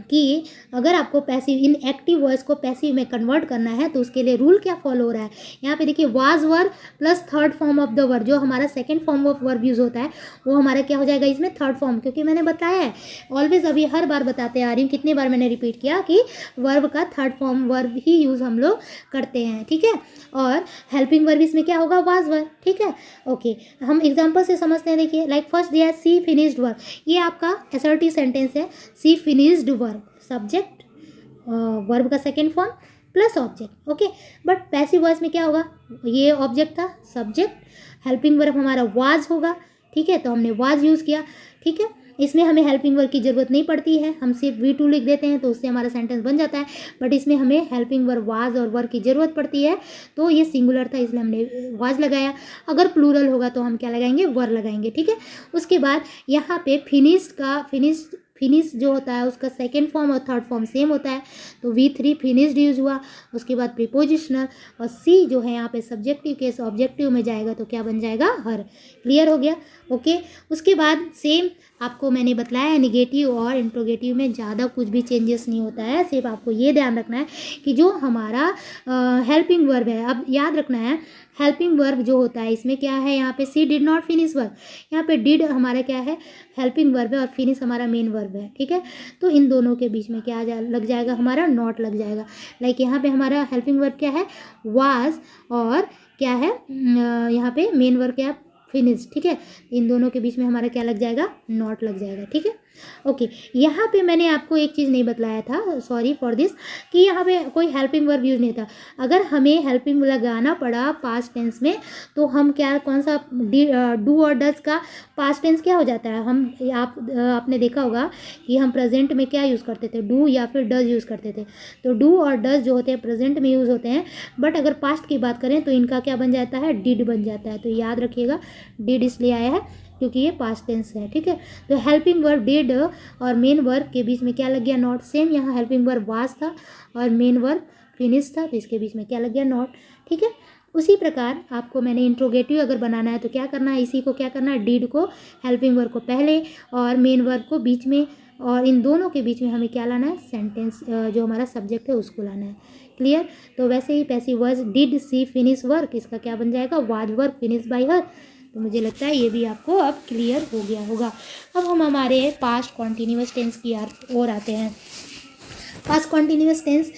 कि अगर आपको पैसिव इन एक्टिव वॉइस को पैसिव में कन्वर्ट करना है तो उसके लिए रूल क्या फॉलो हो रहा है, यहाँ पे देखिए was verb plus third form of the verb, जो हमारा second form of verb use होता है वो हमारा क्या हो जाएगा इसमें, थर्ड फॉर्म। क्योंकि मैंने बताया है ऑलवेज, अभी हर बार बताते आ रही हूँ, कितनी बार मैंने रिपीट किया कि वर्ब का थर्ड फॉर्म वर्ब ही यूज़ हम लोग करते हैं। ठीक है, और हेल्पिंग वर्ब इसमें क्या होगा, वाज वर्ब। ठीक है, ओके, हम एग्जाम्पल से समझते हैं। देखिए लाइक फर्स्ट दिया है सी फिनिश्ड वर्ब, ये आपका असर्टिव सेंटेंस है, सी फिनिश्ड वर्ब, सब्जेक्ट वर्ब का second form plus object. Okay, but passive voice में क्या होगा, ये ऑब्जेक्ट था, सब्जेक्ट, हेल्पिंग वर्ब हमारा वाज होगा। ठीक है, तो हमने वाज यूज़ किया। ठीक है, इसमें हमें हेल्पिंग वर्ब की ज़रूरत नहीं पड़ती है, हम सिर्फ V2 लिख देते हैं तो उससे हमारा सेंटेंस बन जाता है। बट इसमें हमें हेल्पिंग वर्ब वाज और वर्ब की ज़रूरत पड़ती है, तो ये सिंगुलर था इसलिए हमने वाज लगाया। अगर प्लूरल होगा तो हम क्या लगाएंगे, वर लगाएंगे। ठीक है, उसके बाद यहाँ पे फिनिश जो होता है उसका सेकेंड फॉर्म और थर्ड फॉर्म सेम होता है, तो V3 फिनिश्ड यूज हुआ। उसके बाद प्रीपोजिशनल और सी जो है यहाँ पे सब्जेक्टिव केस ऑब्जेक्टिव में जाएगा तो क्या बन जाएगा, हर। क्लियर हो गया, ओके। उसके बाद सेम आपको मैंने बतलाया है, निगेटिव और इंट्रोगेटिव में ज़्यादा कुछ भी चेंजेस नहीं होता है, सिर्फ आपको ये ध्यान रखना है कि जो हमारा हेल्पिंग वर्ब है, अब याद रखना है हेल्पिंग वर्ब जो होता है इसमें क्या है, यहाँ पे सी डिड नॉट फिनिश वर्ब, यहाँ पे डिड हमारा क्या है, हेल्पिंग वर्ब है और फिनिश हमारा मेन वर्ब है। ठीक है, तो इन दोनों के बीच में क्या लग जाएगा, हमारा नॉट लग जाएगा। लाइक यहाँ पे हमारा हेल्पिंग वर्ब क्या है, वाज, और क्या है यहाँ पे मेन वर्ब क्या है, फिनिश। ठीक है, इन दोनों के बीच में हमारा क्या लग जाएगा, नॉट लग जाएगा। ठीक है, ओके। यहाँ पे मैंने आपको एक चीज़ नहीं बतलाया था, सॉरी फॉर दिस, कि यहाँ पे कोई हेल्पिंग वर्ब यूज नहीं था। अगर हमें हेल्पिंग लगाना पड़ा पास्ट टेंस में तो हम क्या, कौन सा, डू और डज का पास्ट टेंस क्या हो जाता है, हम आपने देखा होगा कि हम प्रेजेंट में क्या यूज़ करते थे, डू या फिर डज यूज़ करते थे। तो डू और डज जो होते हैं प्रेजेंट में यूज़ होते हैं, बट अगर पास्ट की बात करें तो इनका क्या बन जाता है, डिड बन जाता है। तो याद रखिएगा, डिड इसलिए आया है क्योंकि ये पास्ट टेंस है। ठीक है, तो हेल्पिंग वर्ब डिड और मेन वर्ब के बीच में क्या लग गया, नॉट। सेम यहाँ हेल्पिंग वर्ब वाज था और मेन वर्ब फिनिश था, तो इसके बीच में क्या लग गया, नॉट। ठीक है, उसी प्रकार आपको मैंने इंट्रोगेटिव अगर बनाना है तो क्या करना है, इसी को क्या करना है, डिड को हेल्पिंग वर्ब को पहले और मेन वर्ब को बीच में, और इन दोनों के बीच में हमें क्या लाना है, सेंटेंस जो हमारा सब्जेक्ट है उसको लाना है। क्लियर, तो वैसे ही passive verb did she finish work, इसका क्या बन जाएगा, was work finish by her. तो मुझे लगता है ये भी आपको अब क्लियर हो गया होगा। अब हम हमारे पास्ट कॉन्टिन्यूअस टेंस की ओर आते हैं। पास्ट कॉन्टिन्यूस टेंस,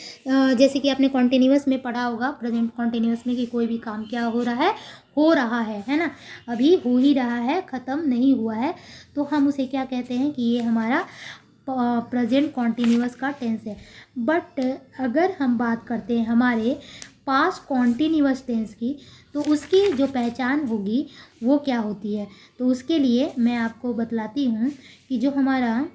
जैसे कि आपने कॉन्टिन्यूस में पढ़ा होगा, प्रेजेंट कॉन्टिन्यूस में कि कोई भी काम क्या हो रहा है ना, अभी हो ही रहा है, ख़त्म नहीं हुआ है, तो हम उसे क्या कहते हैं कि ये हमारा प्रेजेंट कॉन्टिन्यूस का टेंस है। बट अगर हम बात करते हैं हमारे पास्ट कॉन्टिन्यूस टेंस की, तो उसकी जो पहचान होगी वो क्या होती है, तो उसके लिए मैं आपको बतलाती हूँ कि जो हमारा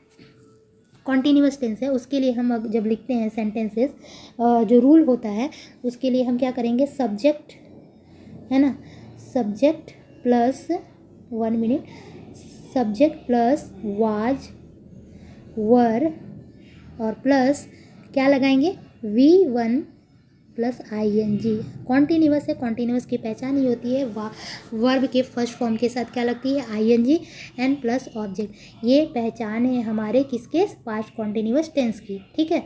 कॉन्टिन्यूस टेंस है उसके लिए हम जब लिखते हैं सेंटेंसेस, जो रूल होता है उसके लिए हम क्या करेंगे, सब्जेक्ट है ना, subject plus 1 minute, subject plus was वर और प्लस क्या लगाएंगे, V1 प्लस ING। कॉन्टिन्यूस है, कॉन्टिन्यूस की पहचान ही होती है वर्ब के फर्स्ट फॉर्म के साथ क्या लगती है, ING एंड प्लस ऑब्जेक्ट। ये पहचान है हमारे किसके, पास्ट कॉन्टिन्यूस टेंस की। ठीक है,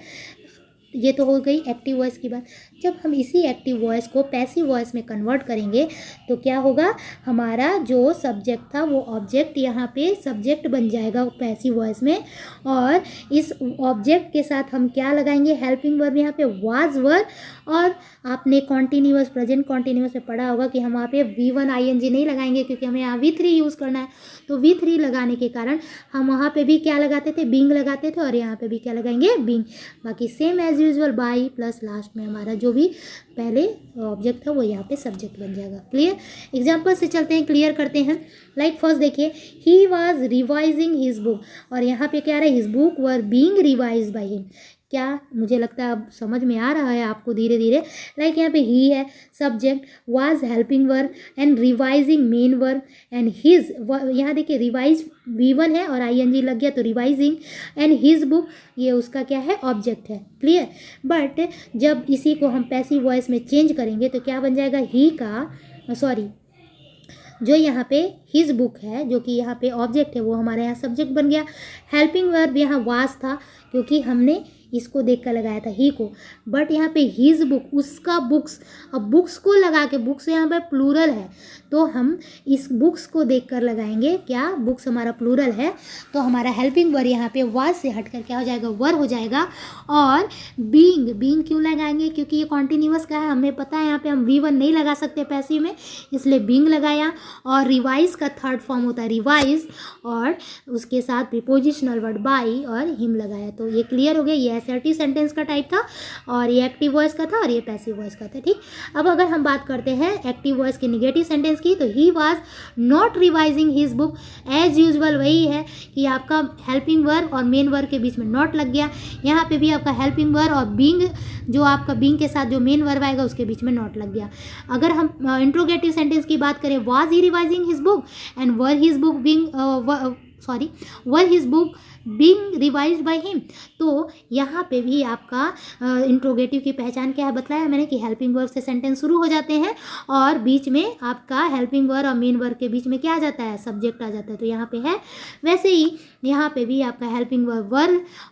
ये तो हो गई एक्टिव वॉइस की बात। जब हम इसी एक्टिव वॉइस को पैसिव वॉइस में कन्वर्ट करेंगे तो क्या होगा, हमारा जो सब्जेक्ट था वो ऑब्जेक्ट यहाँ पे सब्जेक्ट बन जाएगा पैसिव वॉइस में, और इस ऑब्जेक्ट के साथ हम क्या लगाएंगे, हेल्पिंग वर्ब यहाँ पे वाज वर, और आपने कॉन्टिन्यूस प्रेजेंट कॉन्टिन्यूस में पढ़ा होगा कि हम वहाँ पे V1 ING नहीं लगाएंगे क्योंकि हमें यहाँ V3 यूज़ करना है, तो V3 लगाने के कारण हम वहाँ पे भी क्या लगाते थे, बींग लगाते थे, और यहाँ पे भी क्या लगाएंगे, बींग। बाकी same as usual by plus last में हमारा जो भी पहले ऑब्जेक्ट था वो यहाँ पे सब्जेक्ट बन जाएगा। क्लियर, एग्जाम्पल से चलते हैं, क्लियर करते हैं। लाइक फर्स्ट देखिए, he was revising his book, और यहाँ पे क्या रहा है, his book were being revise by him. क्या मुझे लगता है अब समझ में आ रहा है आपको धीरे धीरे। लाइक यहाँ पे ही है subject, was helping verb and revising main verb, and his, यहाँ देखिए रिवाइज V1 है और ING लग गया तो रिवाइजिंग, एंड हिज बुक ये उसका क्या है, ऑब्जेक्ट है। क्लियर, बट जब इसी को हम पैसिव वॉइस में चेंज करेंगे तो क्या बन जाएगा, ही का सॉरी जो यहाँ पे हिज बुक है जो कि यहाँ पे ऑब्जेक्ट है वो हमारे यहाँ सब्जेक्ट बन गया। हेल्पिंग वर्ब यहाँ वाज था क्योंकि हमने इसको देख कर लगाया था ही को, बट यहाँ पे हिज बुक उसका बुक्स, अब बुक्स को लगा के, बुक्स यहाँ पे प्लूरल है तो हम इस बुक्स को देख कर लगाएंगे, क्या बुक्स हमारा प्लूरल है तो हमारा हेल्पिंग वर्ब यहाँ पे वाज से हटकर क्या हो जाएगा, वर हो जाएगा। और बीइंग, बीइंग क्यों लगाएंगे, क्योंकि ये कॉन्टिन्यूअस का है, हमें पता है यहाँ पे हम V1 नहीं लगा सकते पैसिव में, इसलिए बीइंग लगाया। और रिवाइज का थर्ड फॉर्म होता है रिवाइज, और उसके साथ प्रीपोजिशनल वर्ड बाई और हिम लगाया। तो ये क्लियर हो गया, ये असर्टिव सेंटेंस का टाइप था और ये एक्टिव वॉइस का था और ये पैसिव वॉइस का था। ठीक, अब अगर हम बात करते हैं एक्टिव वॉइस के निगेटिव सेंटेंस की, तो he was not revising his book, as usual वही है कि आपका हेल्पिंग वर्ब और मेन वर्ब के बीच में नॉट लग गया। यहाँ पे भी आपका हेल्पिंग वर्ब और बीइंग, जो आपका बीइंग के साथ जो मेन वर्ब आएगा उसके बीच में नॉट लग गया। अगर हम इंट्रोगेटिव सेंटेंस की बात करें, was he revising his book and were his book being were his book being revised by him, तो यहाँ पे भी आपका इंट्रोगेटिव की पहचान क्या है बताया मैंने कि हेल्पिंग वर्ब से सेंटेंस शुरू हो जाते हैं और बीच में आपका हेल्पिंग वर्ब और मेन वर्ब के बीच में क्या आ जाता है, सब्जेक्ट आ जाता है, तो यहाँ पे है। वैसे ही यहाँ पे भी आपका हेल्पिंग वर्ब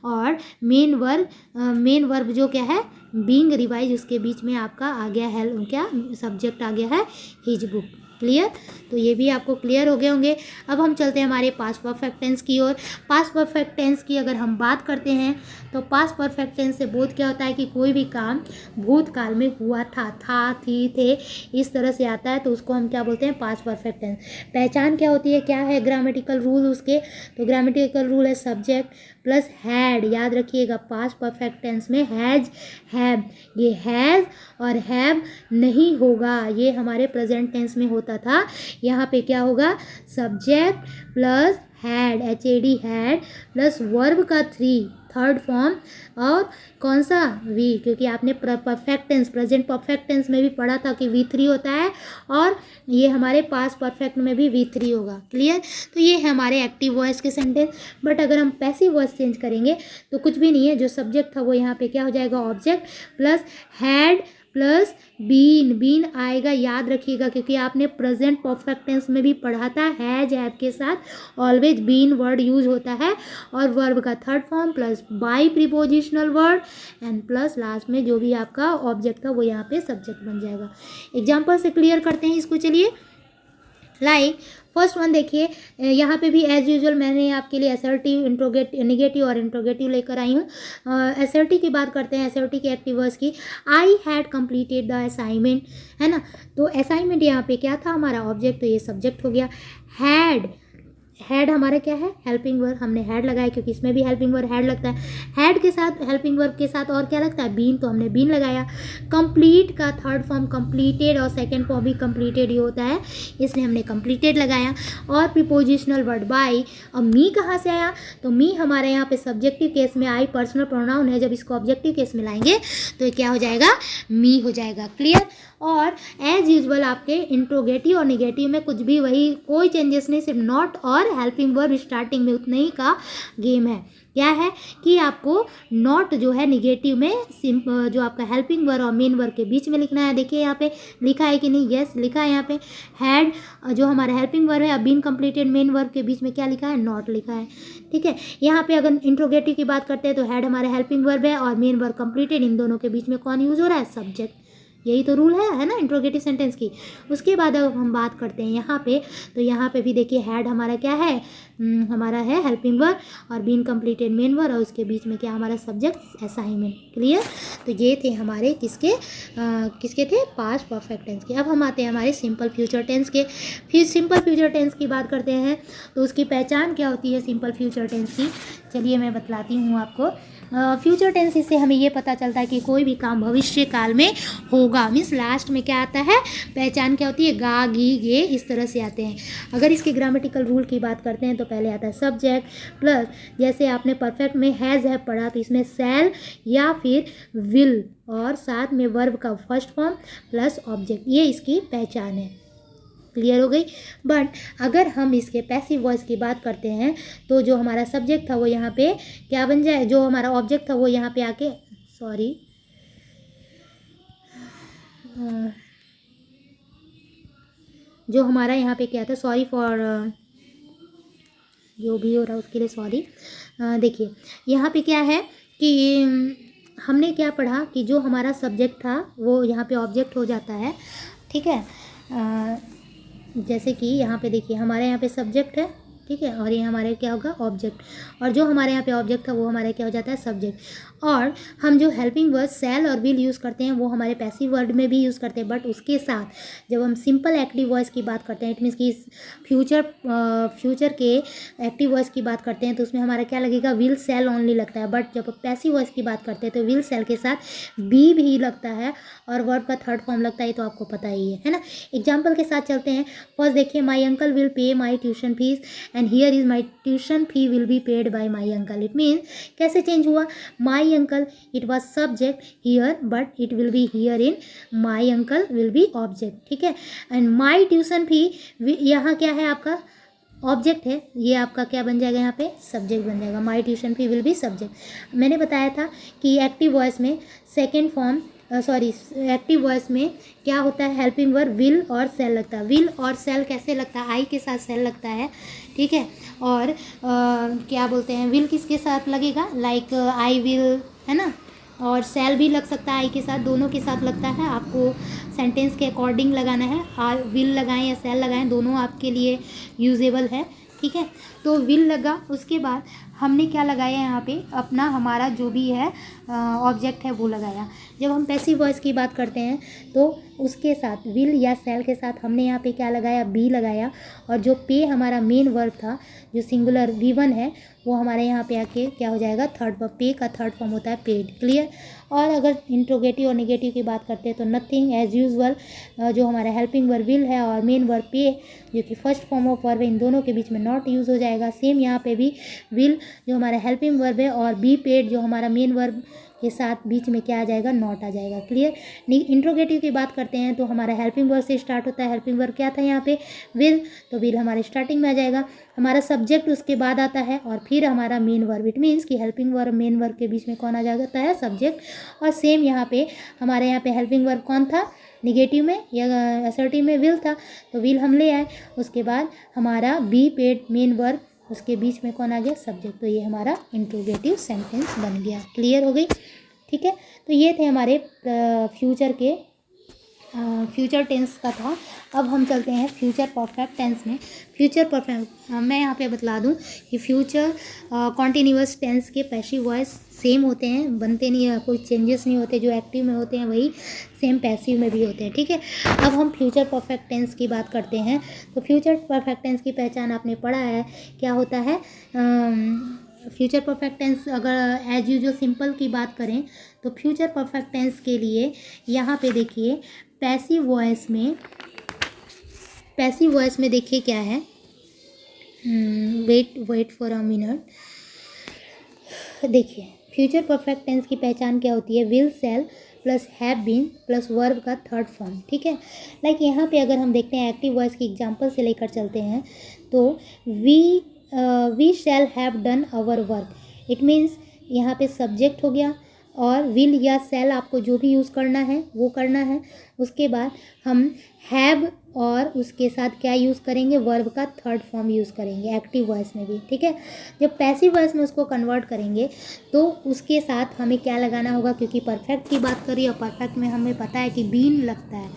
और मेन वर्ब जो क्या है बीइंग रिवाइज, उसके बीच में आपका आ गया क्या सब्जेक्ट आ गया है हिज बुक। क्लियर, तो ये भी आपको क्लियर हो गए होंगे। अब हम चलते हैं हमारे पास्ट परफेक्ट टेंस की ओर। पास्ट परफेक्ट टेंस की अगर हम बात करते हैं तो पास्ट परफेक्ट टेंस से बोध क्या होता है कि कोई भी काम भूतकाल में हुआ था, थी, थे, इस तरह से आता है तो उसको हम क्या बोलते हैं, पास्ट परफेक्ट टेंस। पहचान क्या होती है, क्या है ग्रामेटिकल रूल उसके, तो ग्रामेटिकल रूल है सब्जेक्ट प्लस हैड। याद रखिएगा पास्ट परफेक्ट टेंस में हैज, हैव, ये हैज़ और हैव नहीं होगा, ये हमारे प्रेजेंट टेंस में होता था। यहाँ पे क्या होगा, subject plus had, HAD had plus verb का थर्ड फॉर्म और कौन सा V, क्योंकि आपने perfect tense present perfect tense में भी पढ़ा था कि V3 होता है और ये हमारे पास्ट परफेक्ट में भी V3 होगा। क्लियर, तो ये है हमारे एक्टिव वॉइस के सेंटेंस। बट अगर हम पैसिव वॉइस चेंज करेंगे तो कुछ भी नहीं है, जो सब्जेक्ट था वो यहाँ पे क्या हो जाएगा, object plus had plus been आएगा, याद रखिएगा क्योंकि आपने प्रेजेंट परफेक्ट टेंस में भी पढ़ा था हैज हैव के साथ ऑलवेज बीन वर्ड यूज होता है और वर्ब का third form plus by prepositional word and plus last में जो भी आपका ऑब्जेक्ट था वो यहाँ पे सब्जेक्ट बन जाएगा। एग्जाम्पल से क्लियर करते हैं इसको, चलिए। लाइक फर्स्ट वन देखिए, यहाँ पे भी एज यूजुअल मैंने आपके लिए असर्टिव, निगेटिव और इंट्रोगेटिव लेकर आई हूँ। असर्टिव की बात करते हैं, असर्टिव के एक्टिव वर्ड्स की। I had completed the assignment, है ना। तो असाइनमेंट यहाँ पे क्या था हमारा ऑब्जेक्ट, तो ये सब्जेक्ट हो गया। हैड हमारा क्या है, हेल्पिंग वर्ब, हमने हैड लगाया क्योंकि इसमें भी हेल्पिंग वर्ब हैड लगता है। हैड के साथ हेल्पिंग वर्ब के साथ और क्या लगता है, बीन, तो हमने बीन लगाया। कंप्लीट का थर्ड फॉर्म कंप्लीटेड और सेकंड फॉर्म भी कंप्लीटेड ही होता है, इसलिए हमने कंप्लीटेड लगाया। और प्रीपोजिशनल वर्ड बाय, अब मी कहाँ से आया, तो मी हमारे यहाँ पे सब्जेक्टिव केस में आई पर्सनल प्रोनाउन है, जब इसको ऑब्जेक्टिव केस में लाएंगे तो ये क्या हो जाएगा, मी हो जाएगा। क्लियर। और एज यूजुअल आपके इंट्रोगेटिव और निगेटिव में कुछ भी वही, कोई चेंजेस नहीं, सिर्फ नॉट और हेल्पिंग वर्ब स्टार्टिंग में उतने ही का गेम है। क्या है कि आपको नॉट जो है निगेटिव में जो आपका हेल्पिंग वर्ब और मेन वर्ब के बीच में लिखना है। देखिए यहाँ पे लिखा है कि नहीं, यस लिखा है यहाँ पे। हैड जो हमारा हेल्पिंग वर्ब है, अब बीन कंप्लीटेड मेन वर्ब के बीच में क्या लिखा है, नॉट लिखा है। ठीक है। यहाँ पे अगर इंट्रोगेटिव की बात करते हैं तो हैड हमारा हेल्पिंग वर्ब है और मेन वर्ब कंप्लीटेड, इन दोनों के बीच में कौन यूज हो रहा है, सब्जेक्ट। यही तो रूल है ना इंट्रोगेटिव सेंटेंस की। उसके बाद अगर हम बात करते हैं यहाँ पे, तो यहाँ पे भी देखिए हैड हमारा क्या है, हमारा है हेल्पिंग वर्ब और बीन कंप्लीटेड मेन वर्ब और उसके बीच में क्या हमारा सब्जेक्ट असाइनमेंट। क्लियर। तो ये थे हमारे किसके थे, पास्ट परफेक्ट टेंस के। अब हम आते हैं हमारे सिंपल फ्यूचर टेंस के। फिर सिंपल फ्यूचर टेंस की बात करते हैं तो उसकी पहचान क्या होती है सिंपल फ्यूचर टेंस की, चलिए मैं बतलाती हूँ आपको। फ्यूचर टेंस से हमें ये पता चलता है कि कोई भी काम भविष्य काल में होगा, मीन्स लास्ट में क्या आता है, पहचान क्या होती है, गा, गी, गे, इस तरह से आते हैं। अगर इसके ग्रामेटिकल रूल की बात करते हैं तो पहले आता है सब्जेक्ट प्लस, जैसे आपने परफेक्ट में हैज़ है पढ़ा तो इसमें शैल या फिर विल और साथ में वर्ब का फर्स्ट फॉर्म प्लस ऑब्जेक्ट, ये इसकी पहचान है। क्लियर हो गई। बट अगर हम इसके पैसिव वॉइस की बात करते हैं तो जो हमारा सब्जेक्ट था वो यहाँ पे क्या बन जाए, जो हमारा ऑब्जेक्ट था वो यहाँ पे आके, जो हमारा यहाँ पे क्या था, सॉरी फॉर जो भी हो रहा है उसके लिए सॉरी। देखिए यहाँ पे क्या है कि हमने क्या पढ़ा कि जो हमारा सब्जेक्ट था वो यहाँ पे ऑब्जेक्ट हो जाता है। ठीक है। जैसे कि यहाँ पे देखिए हमारे यहाँ पे सब्जेक्ट है, ठीक है, और ये हमारे क्या होगा, ऑब्जेक्ट, और जो हमारे यहाँ पे ऑब्जेक्ट था वो हमारे क्या हो जाता है, सब्जेक्ट। और हम जो हेल्पिंग वर्ड शैल और विल यूज़ करते हैं वो हमारे पैसिव वर्ड में भी यूज़ करते हैं, बट उसके साथ जब हम सिंपल एक्टिव वॉइस की बात करते हैं, इट मीन्स कि फ्यूचर के एक्टिव वॉइस की बात करते हैं तो उसमें हमारा क्या लगेगा, विल शैल ओनली लगता है। बट जब पैसिव वॉइस की बात करते हैं तो विल शैल के साथ बी भी लगता है और वर्ब का थर्ड फॉर्म लगता है, तो आपको पता ही है ना। एग्जाम्पल के साथ चलते हैं। फर्स्ट देखिए, my uncle will pay my tuition fees and here is my tuition fee will be paid by my uncle. It means कैसे चेंज हुआ, my uncle it was subject here but it will be here in my uncle will be object. ठीक है। And my tuition fee यहाँ क्या है, आपका object है, ये आपका क्या बन जाएगा, यहाँ पे सब्जेक्ट बन जाएगा। माई tuition fee will be subject. मैंने बताया था कि एक्टिव वॉइस में सेकेंड फॉर्म एक्टिव वॉइस में क्या होता है, हेल्पिंग वर्ब विल और सेल लगता है। विल और सेल कैसे लगता है, आई के साथ सेल लगता है। ठीक है। और क्या बोलते हैं, विल किसके साथ लगेगा, लाइक आई विल, है ना, और सेल भी लग सकता है आई के साथ, दोनों के साथ लगता है। आपको सेंटेंस के अकॉर्डिंग लगाना है, विल लगाएं या सेल लगाएं, दोनों आपके लिए यूजेबल है। ठीक है। तो विल लगा, उसके बाद हमने क्या लगाया यहाँ पे, अपना हमारा जो भी है ऑब्जेक्ट है वो लगाया। जब हम पैसिव वॉइस की बात करते हैं तो उसके साथ विल या सेल के साथ हमने यहाँ पे क्या लगाया, बी लगाया, और जो पे हमारा मेन वर्ब था जो सिंगुलर V1 है वो हमारे यहाँ पे आके क्या हो जाएगा, थर्ड फॉर्म, पे का थर्ड फॉर्म होता है पेड। क्लियर। और अगर इंट्रोगेटिव और नेगेटिव की बात करते हैं तो नथिंग एज यूजुअल, जो हमारा हेल्पिंग वर्ब विल है और मेन वर्ब पे जो कि फर्स्ट फॉर्म ऑफ वर्ब है, इन दोनों के बीच में नॉट यूज़ हो जाएगा। सेम यहाँ पे भी विल जो हमारा हेल्पिंग वर्ब है और बी पेड जो हमारा मेन वर्ब के साथ बीच में क्या आ जाएगा, नॉट आ जाएगा। क्लियर। इंट्रोगेटिव की बात करते हैं तो हमारा हेल्पिंग वर्ब से स्टार्ट होता है। हेल्पिंग वर्ब क्या था यहाँ पे, विल, तो विल हमारे स्टार्टिंग में आ जाएगा। हमारा सब्जेक्ट उसके बाद आता है और फिर हमारा मेन वर्ब। इट मीन्स कि हेल्पिंग वर्ब मेन वर्ब के बीच में कौन आ जाता है, सब्जेक्ट। और सेम यहाँ पे हमारे यहाँ पे हेल्पिंग वर्ब कौन था, निगेटिव में या असर्टिव में विल था, तो विल हम ले आए। उसके बाद हमारा बी पेड मेन वर्ब, उसके बीच में कौन आ गया, सब्जेक्ट। तो ये हमारा इंट्रोगेटिव सेंटेंस बन गया। क्लियर हो गई। ठीक है। तो ये थे हमारे फ्यूचर के फ्यूचर टेंस का था। अब हम चलते हैं फ्यूचर परफेक्ट टेंस में। फ्यूचर परफेक्ट मैं यहाँ पे बतला दूँ कि फ्यूचर कॉन्टिन्यूअस टेंस के पैसिव वॉइस सेम होते हैं, बनते नहीं है, कोई चेंजेस नहीं होते। जो एक्टिव में होते हैं वही सेम पैसिव में भी होते हैं, ठीक है। अब हम फ्यूचर परफेक्ट टेंस की बात करते हैं। तो फ्यूचर परफेक्ट टेंस की पहचान आपने पढ़ा है, क्या होता है। फ्यूचर परफेक्ट टेंस अगर एज यूजुअल सिंपल की बात करें तो फ्यूचर परफेक्ट टेंस के लिए यहाँ पे देखिए पैसिव वॉइस में देखिए क्या है। Wait for a minute. देखिए फ्यूचर परफेक्ट टेंस की पहचान क्या होती है। Will, shall plus have been plus verb का थर्ड फॉर्म, ठीक है। लाइक यहाँ पे अगर हम देखते हैं एक्टिव वॉइस की एग्जांपल से लेकर चलते हैं तो we shall have done our work. It means यहाँ पे सब्जेक्ट हो गया और विल या शैल आपको जो भी यूज़ करना है वो करना है। उसके बाद हम हैव और उसके साथ क्या यूज़ करेंगे, वर्ब का थर्ड फॉर्म यूज़ करेंगे एक्टिव वॉइस में भी, ठीक है। जब पैसिव वॉइस में उसको कन्वर्ट करेंगे तो उसके साथ हमें क्या लगाना होगा, क्योंकि परफेक्ट की बात करिए और परफेक्ट में हमें पता है कि बीन लगता है,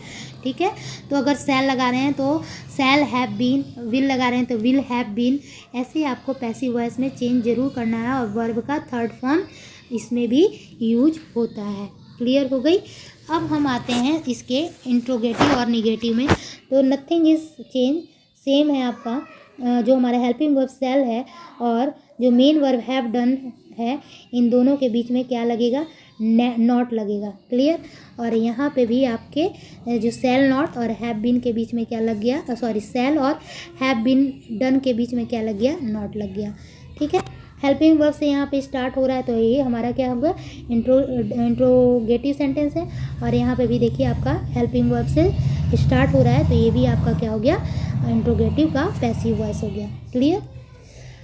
ठीक है। तो अगर शैल लगा रहे हैं तो शैल हैव बीन, विल लगा रहे हैं तो विल हैव बीन। ऐसे आपको पैसिव वॉइस में चेंज जरूर करना है और वर्ब का थर्ड फॉर्म इसमें भी यूज होता है। क्लियर हो गई। अब हम आते हैं इसके इंट्रोगेटिव और निगेटिव में। तो नथिंग इज चेंज, सेम है आपका। जो हमारा हेल्पिंग वर्ब शैल है और जो मेन वर्ब हैव डन है, इन दोनों के बीच में क्या लगेगा, नॉट लगेगा। क्लियर। और यहाँ पे भी आपके जो शैल नॉट और हैव बीन के बीच में क्या लग गया, सॉरी शैल और हैव बीन डन के बीच में क्या लग गया, नॉट लग गया, ठीक है। हेल्पिंग वर्ब से यहाँ पे स्टार्ट हो रहा है तो ये हमारा क्या होगा, इंट्रोगेटिव सेंटेंस है। और यहाँ पे भी देखिए आपका हेल्पिंग वर्ब से स्टार्ट हो रहा है तो ये भी आपका क्या हो गया, इंट्रोगेटिव का पैसिव वॉइस हो गया। क्लियर।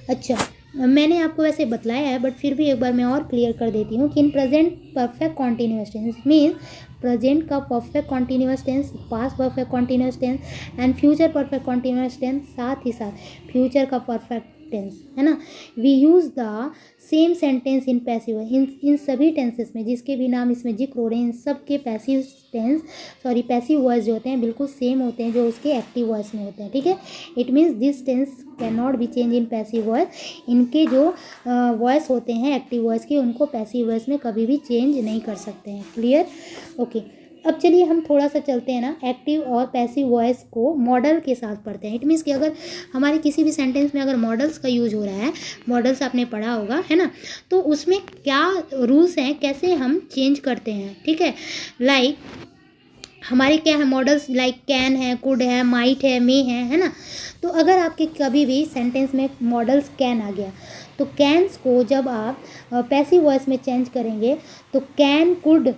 अच्छा, मैंने आपको वैसे बतलाया है बट फिर भी एक बार मैं और क्लियर कर देती हूँ कि इन present perfect continuous tense means present का perfect continuous tense, past perfect continuous tense and future perfect continuous tense, साथ ही साथ फ्यूचर का परफेक्ट टेंस, है ना। We use the same sentence in passive. इन सभी टेंसेस में जिसके भी नाम इसमें जिक्र हो रहे हैं, इन सब के passive tense, sorry passive voice जो होते हैं बिल्कुल सेम होते हैं जो उसके एक्टिव वॉइस में होते हैं, ठीक है। It means this tense can not be change in passive voice. इनके जो वॉइस होते हैं एक्टिव वॉइस के, उनको पैसिव वॉइस में कभी भी चेंज नहीं कर सकते हैं। क्लियर। ओके। अब चलिए हम थोड़ा सा चलते हैं ना एक्टिव और पैसिव वॉइस को मॉडल के साथ पढ़ते हैं। इट मीन्स कि अगर हमारे किसी भी सेंटेंस में अगर मॉडल्स का यूज हो रहा है, मॉडल्स आपने पढ़ा होगा, है ना, तो उसमें क्या रूल्स हैं, कैसे हम चेंज करते हैं, ठीक है। लाइक हमारे क्या है मॉडल्स, लाइक कैन है, कुड है, माइट है, मे है ना। तो अगर आपके कभी भी सेंटेंस में मॉडल्स कैन आ गया तो कैन्स को जब आप पैसिव वॉइस में चेंज करेंगे तो कैन कुड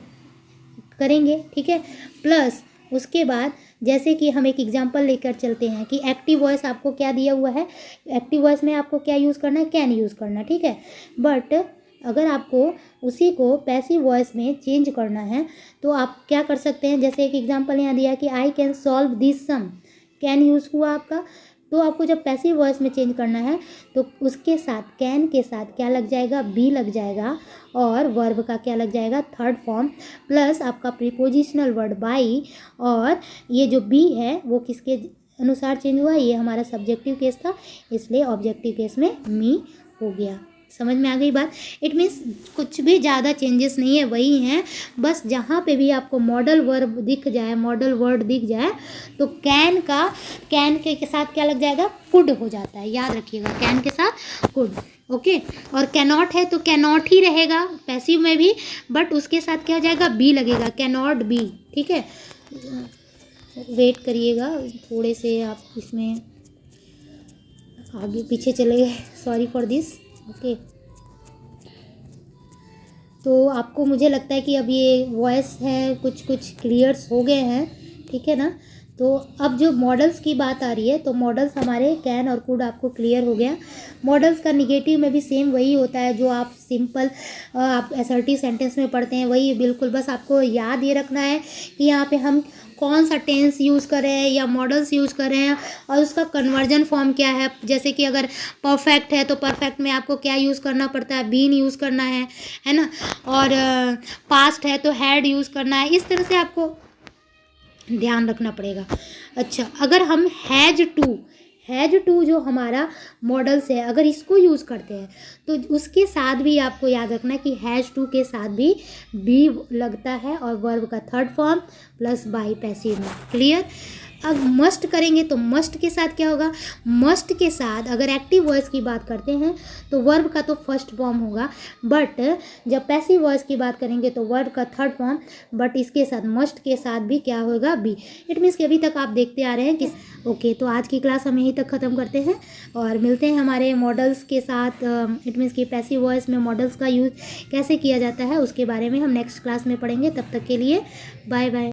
करेंगे, ठीक है। प्लस उसके बाद जैसे कि हम एक एग्जांपल लेकर चलते हैं कि एक्टिव वॉइस आपको क्या दिया हुआ है, एक्टिव वॉइस में आपको क्या यूज़ करना है, कैन यूज़ करना, ठीक है। बट अगर आपको उसी को पैसिव वॉइस में चेंज करना है तो आप क्या कर सकते हैं, जैसे एक एग्जांपल यहाँ दिया कि I can solve this sum, can use हुआ आपका। तो आपको जब पैसिव वॉइस में चेंज करना है तो उसके साथ कैन के साथ क्या लग जाएगा, बी लग जाएगा और वर्ब का क्या लग जाएगा, थर्ड फॉर्म, प्लस आपका प्रीपोजिशनल वर्ड बाई। और ये जो बी है वो किसके अनुसार चेंज हुआ, ये हमारा सब्जेक्टिव केस था, इसलिए ऑब्जेक्टिव केस में मी हो गया। समझ में आ गई बात। इट मीन्स कुछ भी ज़्यादा चेंजेस नहीं है, वही हैं। बस जहाँ पे भी आपको मॉडल वर्ब दिख जाए, मॉडल वर्ड दिख जाए तो कैन के साथ क्या लग जाएगा, कुड हो जाता है। याद रखिएगा, कैन के साथ कुड। ओके। और कैनॉट है तो कैनॉट ही रहेगा पैसिव में भी, बट उसके साथ क्या हो जाएगा, बी लगेगा, कैनॉट बी, ठीक है। वेट करिएगा थोड़े से, आप इसमें आगे पीछे चले गए, सॉरी फॉर दिस। ओके। तो आपको मुझे लगता है कि अब ये वॉइस है कुछ क्लियर्स हो गए हैं, ठीक है ना। तो अब जो मॉडल्स की बात आ रही है तो मॉडल्स हमारे कैन और कुड आपको क्लियर हो गया। मॉडल्स का निगेटिव में भी सेम वही होता है जो आप सिंपल आप असर्टिव सेंटेंस में पढ़ते हैं, वही बिल्कुल। बस आपको याद ये रखना है कि यहाँ पे हम कौन सा टेंस यूज़ कर रहे हैं या मॉडल्स यूज़ कर रहे हैं और उसका कन्वर्जन फॉर्म क्या है। जैसे कि अगर परफेक्ट है तो परफेक्ट में आपको क्या यूज़ करना पड़ता है, बीन यूज़ करना है ना। और पास्ट है तो हैड यूज़ करना है। इस तरह से आपको ध्यान रखना पड़ेगा। अच्छा, अगर हम हैज टू जो हमारा मॉडल्स है, अगर इसको यूज़ करते हैं तो उसके साथ भी आपको याद रखना कि हैज टू के साथ भी बी लगता है और वर्ब का third form plus by passive में। क्लियर? अब मस्ट करेंगे तो मस्ट के साथ क्या होगा? मस्ट के साथ अगर एक्टिव वॉइस की बात करते हैं तो वर्ब का तो फर्स्ट फॉर्म होगा, बट जब पैसिव वॉइस की बात करेंगे तो वर्ब का थर्ड फॉर्म, बट इसके साथ मस्ट के साथ भी क्या होगा? बी। इट मीन्स कि अभी तक आप देखते आ रहे हैं कि ओके। तो आज की क्लास हम यहीं तक ख़त्म करते हैं और मिलते हैं हमारे मॉडल्स के साथ। इट मीन्स कि पैसिव वॉइस में मॉडल्स का यूज़ कैसे किया जाता है उसके बारे में हम नेक्स्ट क्लास में पढ़ेंगे। तब तक के लिए बाय बाय।